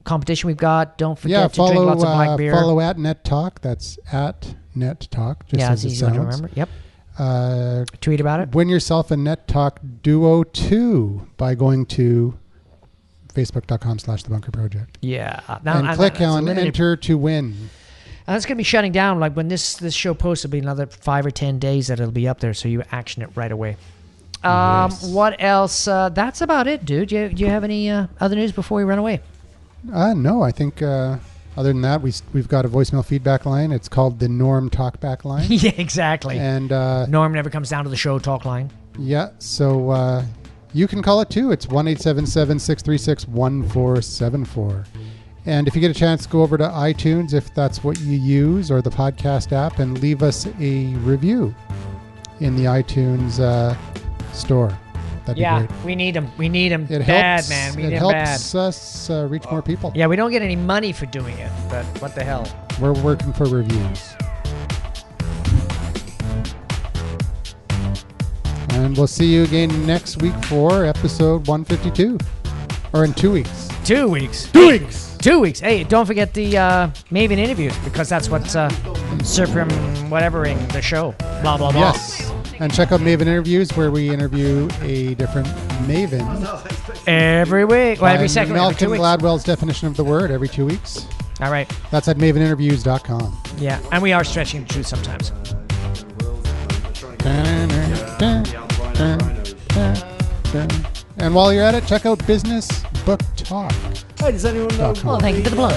competition we've got. Don't forget to drink lots of black beer. Follow at Net Talk. That's at Net Talk. Just as it's it easy to sounds. remember. Yep. Tweet about it. Win yourself a Net Talk Duo 2 by going to facebook.com/The Bunker Project. Yeah. And click on enter to win. That's going to be shutting down. Like when this show posts, it'll be another 5 or 10 days that it'll be up there, so you action it right away. Yes. What else? That's about it, dude. Do you have any other news before we run away? No, I think other than that, we've got a voicemail feedback line. It's called the Norm Talkback line. Yeah, exactly. And Norm never comes down to the show talk line. Yeah, so you can call it too. It's 1-877-636-1474. And if you get a chance, go over to iTunes if that's what you use, or the podcast app, and leave us a review in the iTunes store. That'd be great. We need them. We need them It bad, helps, man. We it need them bad. helps us reach more people. Yeah, we don't get any money for doing it, but what the hell? We're working for reviews. And we'll see you again next week for episode 152. Or in 2 weeks. 2 weeks. 2 weeks. 2 weeks. Hey, don't forget the Maven interviews, because that's what's Supreme whatevering the show. Blah, blah, blah. Yes. And check out Maven Interviews, where we interview a different Maven. Every week. Well, every second. Every 2 Malcolm weeks. Gladwell's definition of the word, every 2 weeks. All right. That's at maveninterviews.com. Yeah, and we are stretching the truth sometimes. And while you're at it, check out Business Book Talk. Hey, does anyone know? Well, thank you to the blog.